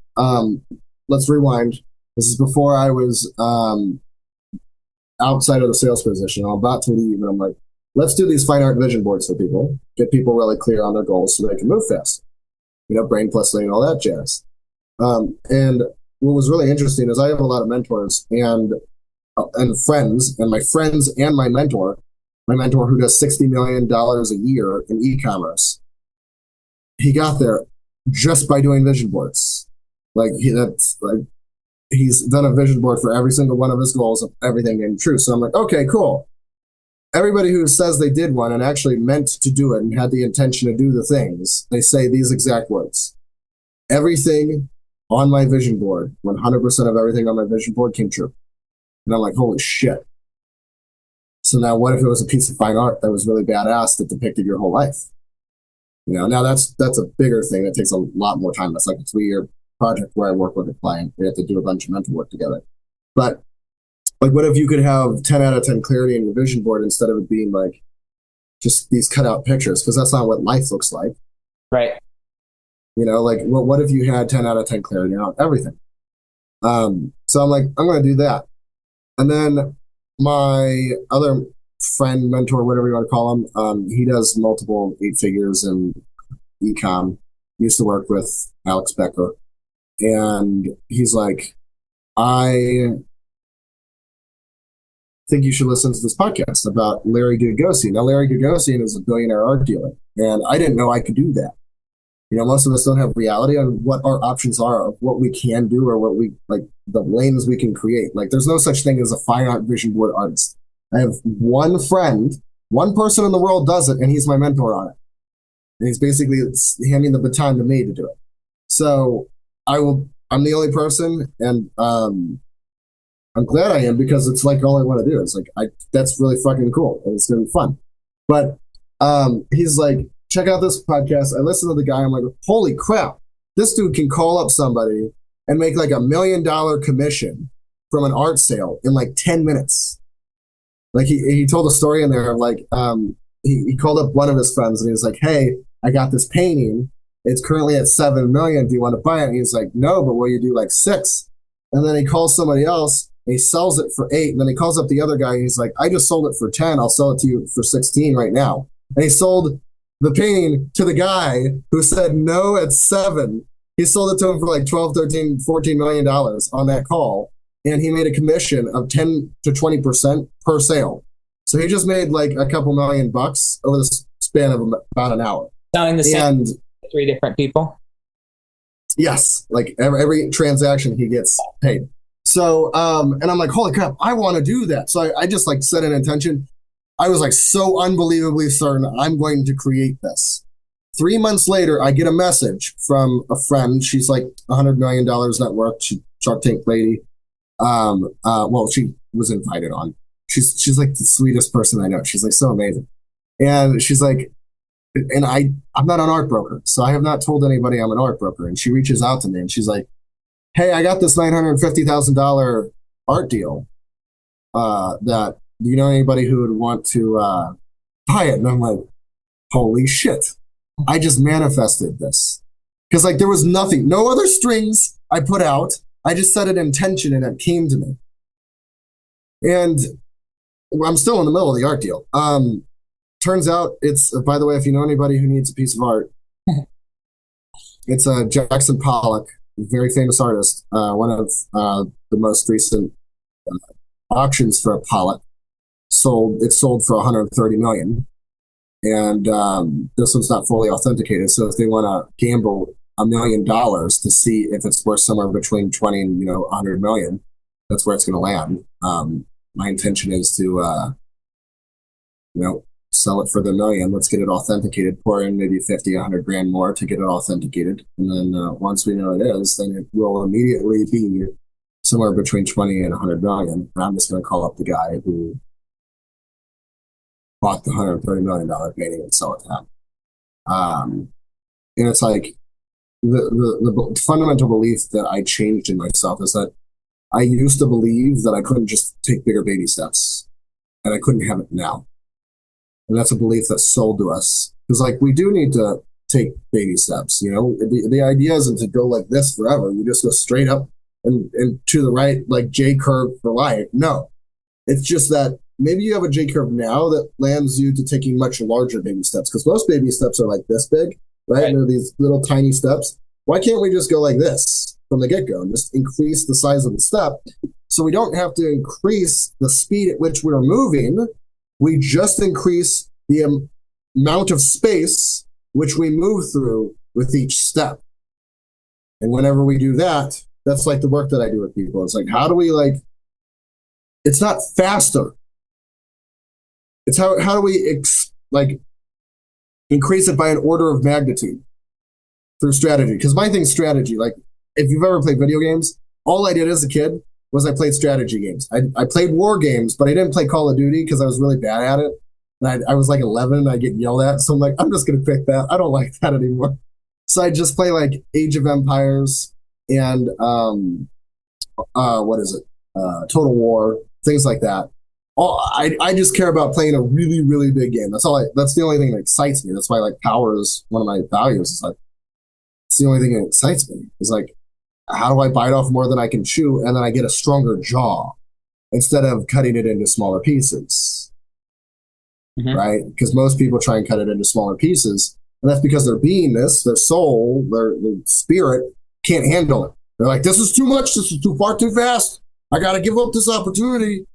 let's rewind. This is before I was outside of the sales position. I'm about to leave, and I'm like, let's do these fine art vision boards for people, get people really clear on their goals so they can move fast. Brain plus lane, all that jazz. And what was really interesting is I have a lot of mentors and friends, and my friends and my mentor who does $60 million a year in e-commerce, he got there just by doing vision boards. He's done a vision board for every single one of his goals of everything being true. So I'm like, okay, cool. Everybody who says they did one and actually meant to do it and had the intention to do the things, they say these exact words. Everything on my vision board, 100% of everything on my vision board came true. And I'm like, holy shit. So now what if it was a piece of fine art that was really badass that depicted your whole life? Now that's a bigger thing that takes a lot more time. That's like a 3-year project where I work with a client. We have to do a bunch of mental work together. But like, what if you could have 10 out of 10 clarity in your vision board instead of it being like just these cutout pictures? Because that's not what life looks like. Right. Like what if you had 10 out of 10 clarity on everything? So I'm like, I'm going to do that. And then my other friend, mentor, whatever you want to call him, he does multiple 8 figures in e-com. He used to work with Alex Becker. And he's like, I think you should listen to this podcast about Larry Gagosian. Now, Larry Gagosian is a billionaire art dealer, and I didn't know I could do that. Most of us don't have reality on what our options are, of what we can do, or what we like, the lanes we can create. Like, there's no such thing as a fine art vision board artist. I have one friend, one person in the world does it, and he's my mentor on it. And he's basically handing the baton to me to do it. So I'm the only person, and I'm glad I am, because it's like all I want to do. It's like, that's really fucking cool, and it's gonna be fun. But he's like, check out this podcast. I listen to the guy. I'm like, holy crap, this dude can call up somebody and make like $1 million commission from an art sale in like 10 minutes. Like he told a story in there of like, he called up one of his friends and he was like, hey, I got this painting. It's currently at 7 million. Do you want to buy it? And he's like, no, but will you do like 6? And then he calls somebody else and he sells it for 8. And then he calls up the other guy and he's like, I just sold it for 10. I'll sell it to you for 16 right now. And he sold the painting to the guy who said no at 7. He sold it to him for like 12, 13, $14 million on that call. And he made a commission of 10 to 20% per sale. So he just made like a couple $1 million over the span of about an hour. Selling the same 3 different people? Yes. Like every transaction he gets paid. So, and I'm like, holy crap, I want to do that. So I just like set an intention. I was like so unbelievably certain I'm going to create this. 3 months later, I get a message from a friend. She's like $100 million net worth. She's Shark Tank lady. Well, she was invited on. She's like the sweetest person I know. She's like so amazing. And she's like, and I'm not an art broker, so I have not told anybody I'm an art broker. And she reaches out to me and she's like, hey, I got this $950,000 art deal. That, do you know anybody who would want to buy it? And I'm like, holy shit. I just manifested this. Because like there was nothing, no other strings I put out. I just set an intention and it came to me. And I'm still in the middle of the art deal. Turns out it's, by the way, if you know anybody who needs a piece of art, it's Jackson Pollock, very famous artist, one of the most recent auctions for Pollock. sold for 130 million. And this one's not fully authenticated. So if they want to gamble $1 million to see if it's worth somewhere between 20 and 100 million, that's where it's going to land. My intention is to sell it for the $1 million. Let's get it authenticated. Pour in maybe 50, 100 grand more to get it authenticated, and then once we know it is, then it will immediately be somewhere between 20 and 100 million. And I'm just going to call up the guy who bought the $130 million painting and sell it to him. And it's like the fundamental belief that I changed in myself is that I used to believe that I couldn't just take bigger baby steps, and I couldn't have it now. And that's a belief that's sold to us. Because we do need to take baby steps. The idea isn't to go like this forever. You just go straight up and to the right, like J curve for life. No, it's just that maybe you have a J curve now that lands you to taking much larger baby steps, because most baby steps are like this big, right? And they're these little tiny steps. Why can't we just go like this from the get-go and just increase the size of the step so we don't have to increase the speed at which we're moving? We just increase the amount of space which we move through with each step. And whenever we do that, that's like the work that I do with people. It's like, how do we it's not faster. It's how do we increase it by an order of magnitude through strategy? Because my thing's strategy. If you've ever played video games, all I did as a kid was I played strategy games. I played war games, but I didn't play Call of Duty because I was really bad at it. And I was 11 and I get yelled at. So I'm like, I'm just going to pick that. I don't like that anymore. So I just play Age of Empires and Total War, things like that. I just care about playing a really, really big game. That's the only thing that excites me. That's why power is one of my values. It's the only thing that excites me. It's how do I bite off more than I can chew, and then I get a stronger jaw instead of cutting it into smaller pieces, right? Because most people try and cut it into smaller pieces, and that's because their beingness, their soul, their spirit can't handle it. They're like, this is too much. This is too far, too fast. I got to give up this opportunity.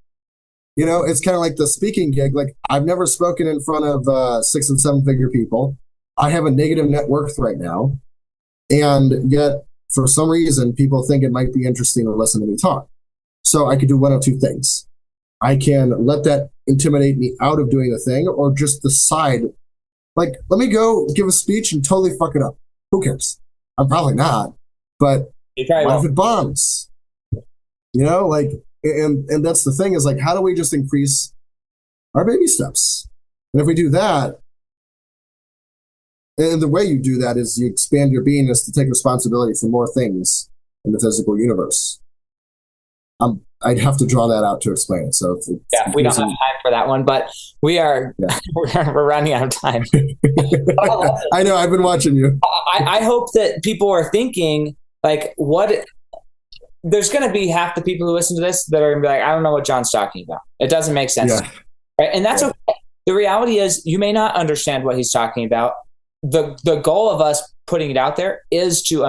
It's kind of like the speaking gig. I've never spoken in front of 6- and 7-figure people. I have a negative net worth right now. And yet, for some reason, people think it might be interesting to listen to me talk. So I could do one of two things. I can let that intimidate me out of doing the thing, or just decide, let me go give a speech and totally fuck it up. Who cares? I'm probably not. But what if it bombs? And that's the thing is how do we just increase our baby steps? And if we do that, and the way you do that is you expand your beingness to take responsibility for more things in the physical universe. I'd have to draw that out to explain it. So we don't have time for that one, but we are we're running out of time. I know. I've been watching you. I hope that people are thinking there's going to be half the people who listen to this that are going to be like, I don't know what John's talking about. It doesn't make sense. Yeah. Right? And that's okay. The reality is you may not understand what he's talking about. The goal of us putting it out there is to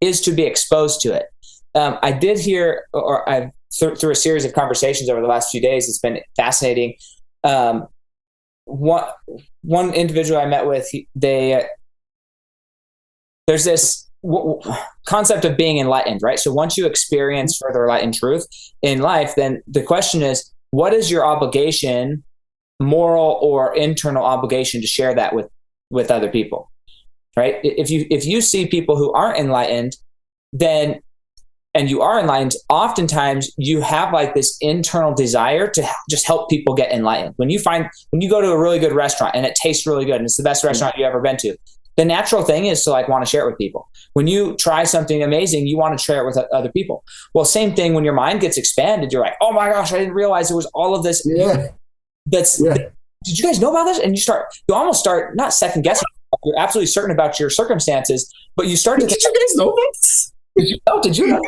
is to be exposed to it. I did hear, or I've through a series of conversations over the last few days, it's been fascinating. One individual I met with, there's this concept of being enlightened, right? So once you experience further enlightened truth in life, then the question is, what is your obligation, moral or internal obligation, to share that with other people, right? If you see people who aren't enlightened, then, and you are enlightened, oftentimes you have this internal desire to just help people get enlightened. When you go to a really good restaurant and it tastes really good and it's the best restaurant you've ever been to, the natural thing is to want to share it with people. When you try something amazing, you want to share it with other people. Well, same thing when your mind gets expanded, you're like, oh my gosh, I didn't realize there was all of this. Yeah. Did you guys know about this? And you almost start not second guessing. You're absolutely certain about your circumstances, but you start to Did you guys know this? Did you know?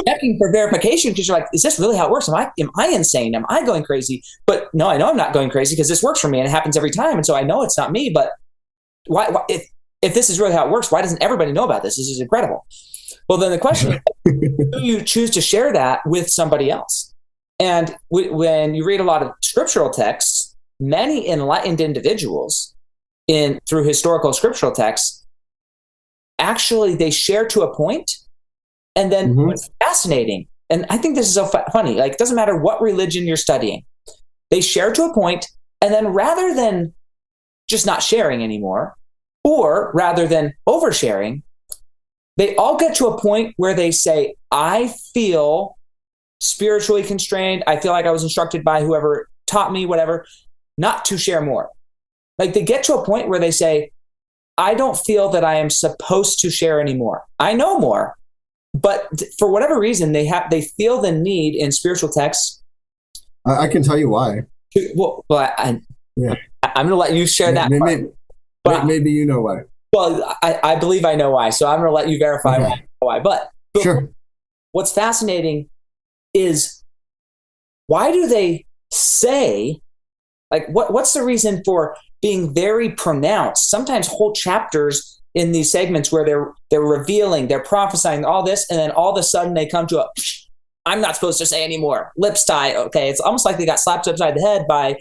Checking for verification, because you're like, is this really how it works? Am I insane? Am I going crazy? But no, I know I'm not going crazy because this works for me and it happens every time. And so I know it's not me, but why if this is really how it works, why doesn't everybody know about this? This is incredible. Well, then the question is, do you choose to share that with somebody else? And when you read a lot of scriptural texts, many enlightened individuals through historical scriptural texts, actually they share to a point, and then what's fascinating, and I think this is so funny, like it doesn't matter what religion you're studying, they share to a point, and then rather than just not sharing anymore, or rather than oversharing, they all get to a point where they say, I feel spiritually constrained. I feel like I was instructed by whoever taught me, whatever, not to share more. Like they get to a point where they say, I don't feel that I am supposed to share anymore. I know more, but for whatever reason, they feel the need in spiritual texts. I can tell you why. I'm going to let you share that. Maybe you know why. Well, I believe I know why, so I'm going to let you verify why. But sure. What's fascinating is, why do they say, like, what's the reason for being very pronounced, sometimes whole chapters in these segments where they're revealing, they're prophesying all this, and then all of a sudden they come to I'm not supposed to say anymore, lips tie. Okay, it's almost like they got slapped upside the head by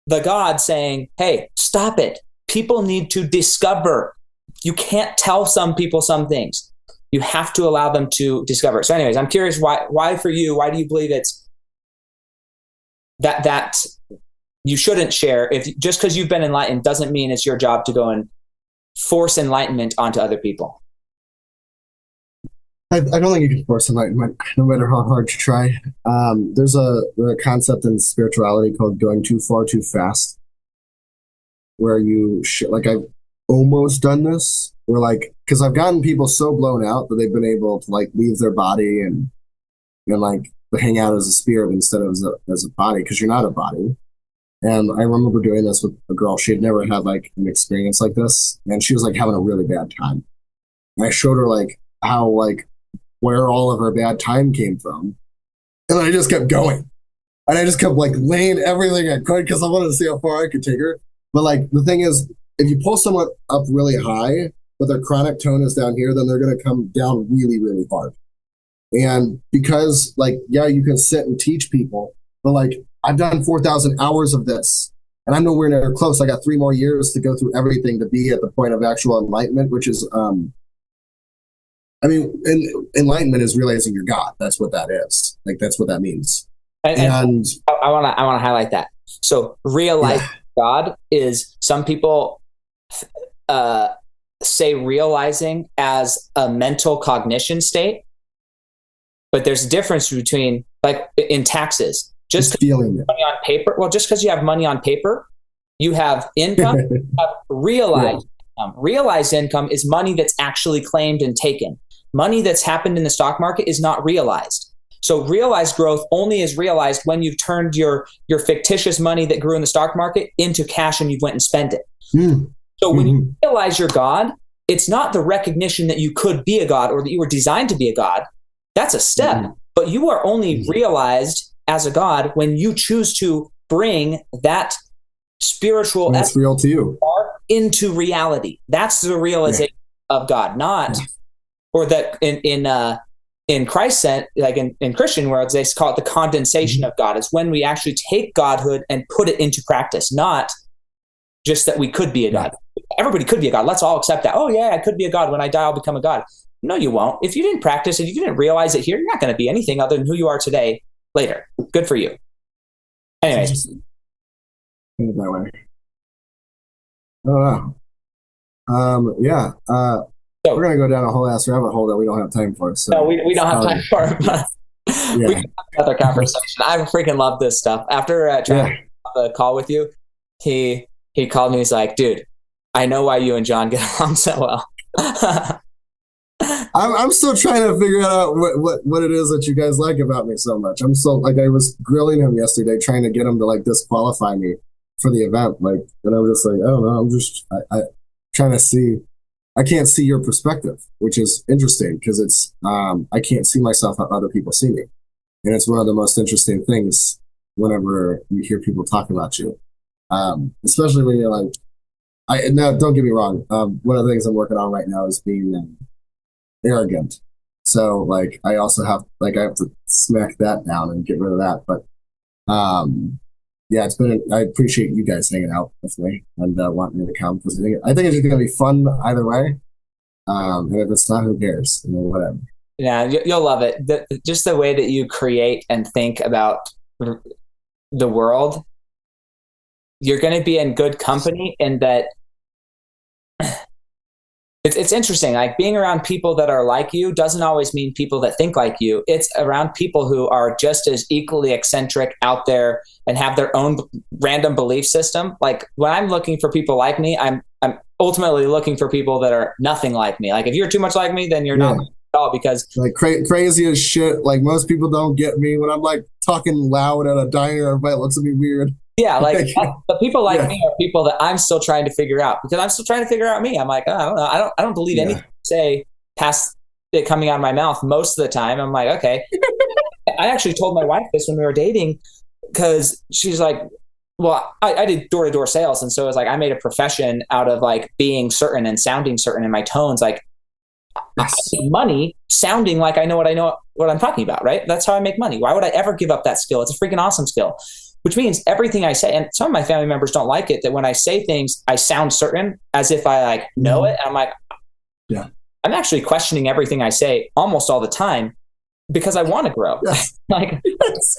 the God saying, hey, stop it. People need to discover. You can't tell some people some things. You have to allow them to discover. So anyways, I'm curious why for you, why do you believe it's that you shouldn't share? If just because you've been enlightened doesn't mean it's your job to go and force enlightenment onto other people. I don't think you can force enlightenment, no matter how hard you try. There's a concept in spirituality called going too far too fast, where like I've almost done this, where like, because I've gotten people so blown out that they've been able to like leave their body and like hang out as a spirit instead of as a body, because you're not a body. And I remember doing this with a girl. She had never had like an experience like this, and she was like having a really bad time. And I showed her like how like where all of her bad time came from, and then I just kept going, and I just kept like laying everything I could because I wanted to see how far I could take her. But like the thing is, if you pull someone up really high, but their chronic tone is down here, then they're going to come down really, really hard. And because like, yeah, you can sit and teach people, but like I've done 4,000 hours of this, and I'm nowhere near close. I got 3 more years to go through everything to be at the point of actual enlightenment, which is, enlightenment is realizing you're God. That's what that is. Like, that's what that means. And I want to highlight that. So realizing God is, some people say realizing as a mental cognition state, but there's a difference between, like in taxes, just feeling it. Money on paper. Well, just because you have money on paper, you have income, you have realized income. Realized income is money that's actually claimed and taken. Money that's happened in the stock market is not realized. So realized growth only is realized when you've turned your fictitious money that grew in the stock market into cash and you went and spent it. So when you realize you're God, it's not the recognition that you could be a God or that you were designed to be a God. That's a step. But you are only realized as a God when you choose to bring that spiritual that's real to you into reality. That's the realization of God, not or that in Christ's sense, like in Christian worlds, they call it the condensation of God. It's when we actually take godhood and put it into practice, not just that we could be a God. Everybody could be a God. Let's all accept that. Oh yeah, I could be a God. When I die, I'll become a God. No, you won't. If you didn't practice it, if you didn't realize it here, you're not going to be anything other than who you are today later. Good for you. Anyways. That way. Oh, wow. So, we're going to go down a whole ass rabbit hole that we don't have time for. So no, we don't have time for it. But we can have another conversation. I freaking love this stuff. After trying to have the call with you, he called me. He's like, dude, I know why you and John get along so well. I'm still trying to figure out what it is that you guys like about me so much. I'm so like, I was grilling him yesterday, trying to get him to like disqualify me for the event. Like, and I was just like, I don't know. I'm just I trying to see. I can't see your perspective, which is interesting because it's I can't see myself how other people see me, and it's one of the most interesting things whenever you hear people talk about you, especially when you're like, now don't get me wrong. One of the things I'm working on right now is being arrogant. So like I also have like I have to smack that down and get rid of that. But yeah, I appreciate you guys hanging out with me and wanting me to come because I think it's going to be fun either way. And if it's not, who cares? You know, whatever. Yeah, you'll love it. Just the way that you create and think about the world, you're going to be in good company, and that it's interesting. Like being around people that are like you doesn't always mean people that think like you. It's around people who are just as equally eccentric out there and have their own random belief system. Like when I'm looking for people like me, I'm ultimately looking for people that are nothing like me. Like if you're too much like me, then you're not at all, because like crazy as shit. Like most people don't get me when I'm like talking loud at a diner. Everybody looks at me weird. Yeah, like the people like me are people that I'm still trying to figure out, because I'm still trying to figure out me. I'm like, oh, I don't know. I don't believe anything you say past it coming out of my mouth most of the time. I'm like, okay. I actually told my wife this when we were dating, because she's like, well, I did door-to-door sales. And so it was like, I made a profession out of like being certain and sounding certain in my tones. Like I make money sounding like I know what I'm talking about, right? That's how I make money. Why would I ever give up that skill? It's a freaking awesome skill. Which means everything I say, and some of my family members don't like it, that when I say things, I sound certain as if I like know it. And I'm like, yeah, I'm actually questioning everything I say almost all the time because I want to grow. Like, I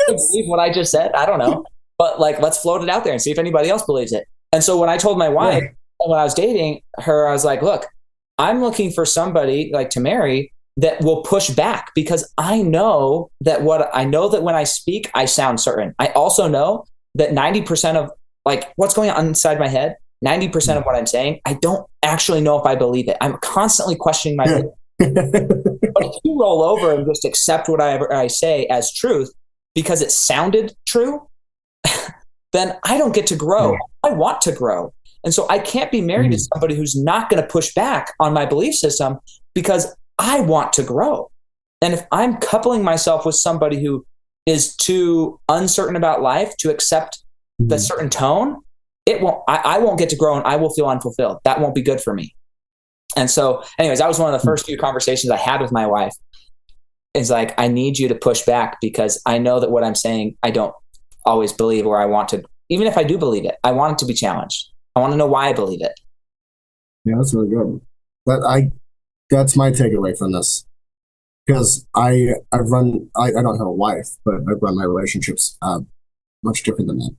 believe what I just said. I don't know, but like, let's float it out there and see if anybody else believes it. And so when I told my wife, when I was dating her, I was like, look, I'm looking for somebody like to marry that will push back, because I know that when I speak, I sound certain. I also know that 90% of like what's going on inside my head, 90% of what I'm saying, I don't actually know if I believe it. I'm constantly questioning my belief. But if you roll over and just accept what I say as truth because it sounded true, then I don't get to grow. I want to grow. And so I can't be married to somebody who's not going to push back on my belief system, because I want to grow. And if I'm coupling myself with somebody who is too uncertain about life to accept the certain tone, I won't get to grow, and I will feel unfulfilled. That won't be good for me. And so anyways, that was one of the first few conversations I had with my wife, is like, I need you to push back, because I know that what I'm saying, I don't always believe, or I want to, even if I do believe it, I want it to be challenged. I want to know why I believe it. Yeah, that's really good. But that's my takeaway from this, because I don't have a wife, but I've run my relationships much different than that.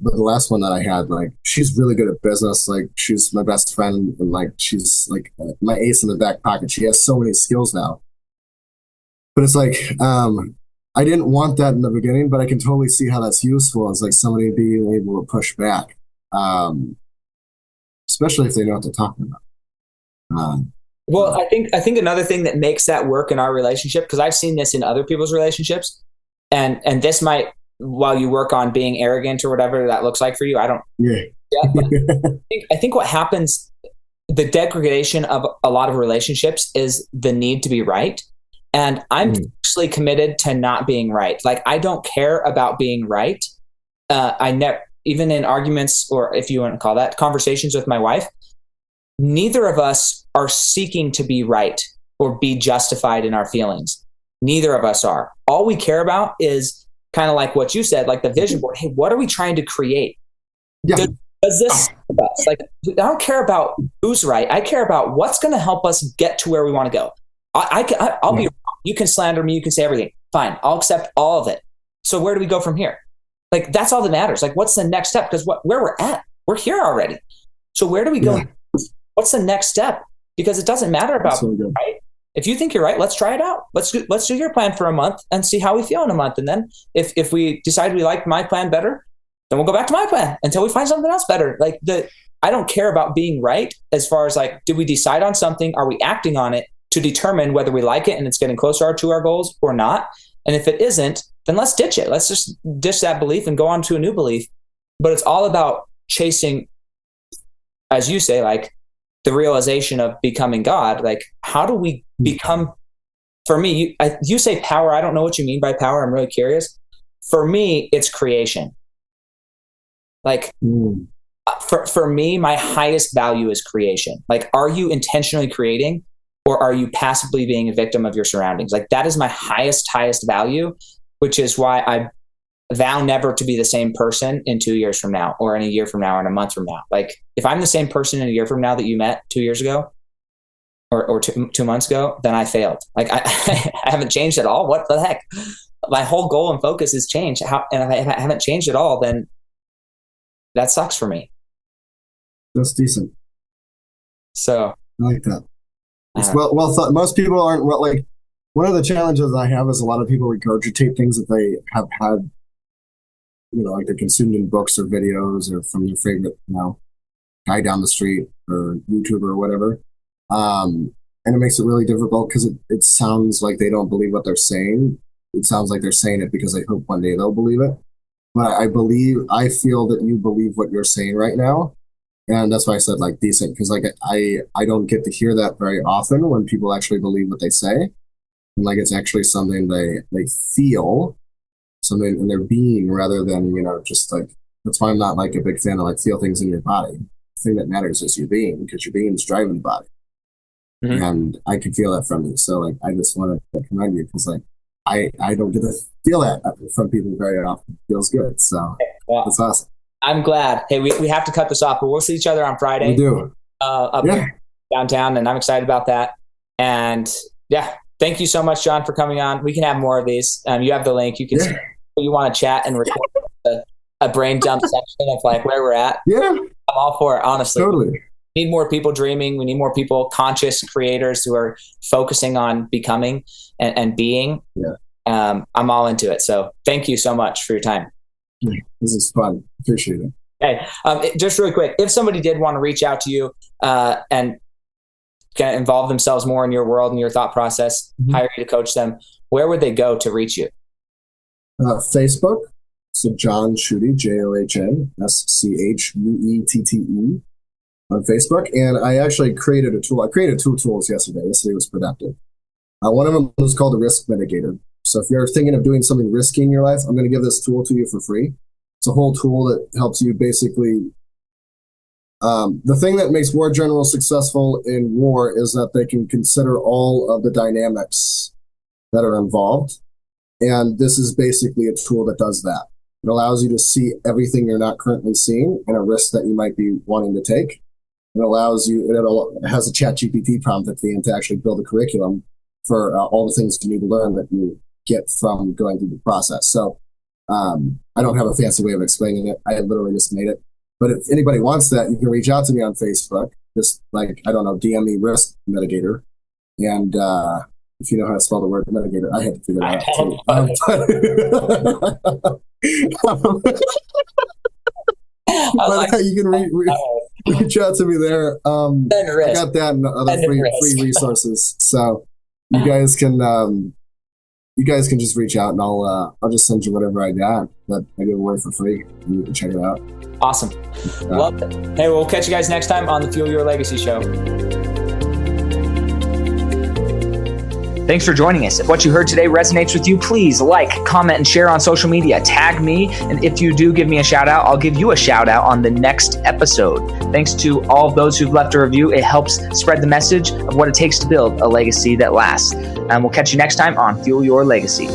But the last one that I had, like, she's really good at business. Like, she's my best friend, and like, she's like my ace in the back pocket. She has so many skills now. But it's like, I didn't want that in the beginning, but I can totally see how that's useful. It's like somebody being able to push back, especially if they know what they're talking about. Well, I think another thing that makes that work in our relationship, because I've seen this in other people's relationships, and this might, while you work on being arrogant or whatever that looks like for you, I don't. Yeah. But I think what happens, the degradation of a lot of relationships, is the need to be right. And I'm actually committed to not being right. Like, I don't care about being right. I never, even in arguments, or if you want to call that conversations with my wife, neither of us are seeking to be right or be justified in our feelings. Neither of us are. All we care about is kind of like what you said, like the vision board. Hey, what are we trying to create? Yeah. Does this help us? Like, I don't care about who's right. I care about what's going to help us get to where we want to go. I'll be wrong. You can slander me. You can say everything. Fine. I'll accept all of it. So where do we go from here? Like, that's all that matters. Like, what's the next step? Because where we're at, we're here already. So where do we go? What's the next step? Because it doesn't matter about right. If you think you're right, let's try it out. Let's do your plan for a month and see how we feel in a month. And then if we decide we like my plan better, then we'll go back to my plan until we find something else better. Like, I don't care about being right, as far as like, did we decide on something? Are we acting on it to determine whether we like it and it's getting closer to our goals or not? And if it isn't, then let's ditch it. Let's just ditch that belief and go on to a new belief. But it's all about chasing, as you say, like, the realization of becoming God. Like, how do we become? For me, you say power. I don't know what you mean by power. I'm really curious. For me, it's creation. Like, for me, my highest value is creation. Like, are you intentionally creating? or are you passively being a victim of your surroundings? Like that is my highest value, which is why I vow never to be the same person in 2 years from now, or in a year from now, or in a month from now. Like if I'm the same person in a year from now that you met 2 years ago, or 2 months ago, then I failed. Like I haven't changed at all. What the heck? My whole goal and focus has changed. And if I haven't changed at all, then that sucks for me. That's decent. So I like that. It's well thought. Most people aren't like, one of the challenges I have is a lot of people regurgitate things that they have had, like they consumed in books or videos or from their favorite, guy down the street or YouTuber or whatever. And it makes it really difficult because it sounds like they don't believe what they're saying. It sounds like they're saying it because they hope one day they'll believe it. But I feel that you believe what you're saying right now. And that's why I said like decent, because like I don't get to hear that very often when people actually believe what they say. And like it's actually something they feel, something in their being rather than, just like, that's why I'm not like a big fan of like feel things in your body. The thing that matters is your being, because your being is driving the body. Mm-hmm. And I can feel that from you. So like I just want to commend you because like I don't get to feel that from people very often. It feels good. So that's awesome. I'm glad. Hey, we have to cut this off, but we'll see each other on Friday. We do. Up downtown, and I'm excited about that. And yeah, thank you so much, John, for coming on. We can have more of these. You have the link. You can see you want to chat and record a brain dump section of like where we're at. Yeah. I'm all for it, honestly. Totally. We need more people dreaming. We need more people, conscious creators who are focusing on becoming and being. Yeah. I'm all into it. So thank you so much for your time. This is fun. Appreciate it. Hey, just really quick, if somebody did want to reach out to you and kind of involve themselves more in your world and your thought process, hire you to coach them, where would they go to reach you? Facebook. So John Schuette, JOHN SCHUETTE on Facebook. And I actually created a tool. I created 2 tools yesterday. Yesterday was productive. One of them was called the Risk Mitigator. So if you're thinking of doing something risky in your life, I'm going to give this tool to you for free. It's a whole tool that helps you basically. The thing that makes war generals successful in war is that they can consider all of the dynamics that are involved. And this is basically a tool that does that. It allows you to see everything you're not currently seeing and a risk that you might be wanting to take. It allows you, it has a ChatGPT prompt at the end to actually build a curriculum for all the things you need to learn that you get from going through the process. So I don't have a fancy way of explaining it. I literally just made it. But if anybody wants that, you can reach out to me on Facebook. Just like, I don't know, DM me Risk Mitigator. And if you know how to spell the word mitigator, I had to figure it out too. But you can reach out to me there. I got that and other free resources. So you guys can just reach out and I'll just send you whatever I got that I give away for free. And you can check it out. Awesome. Love it. Hey, we'll catch you guys next time on the Fuel Your Legacy show. Thanks for joining us. If what you heard today resonates with you, please like, comment, and share on social media. Tag me, and if you do give me a shout out, I'll give you a shout out on the next episode. Thanks to all of those who've left a review. It helps spread the message of what it takes to build a legacy that lasts. And we'll catch you next time on Fuel Your Legacy.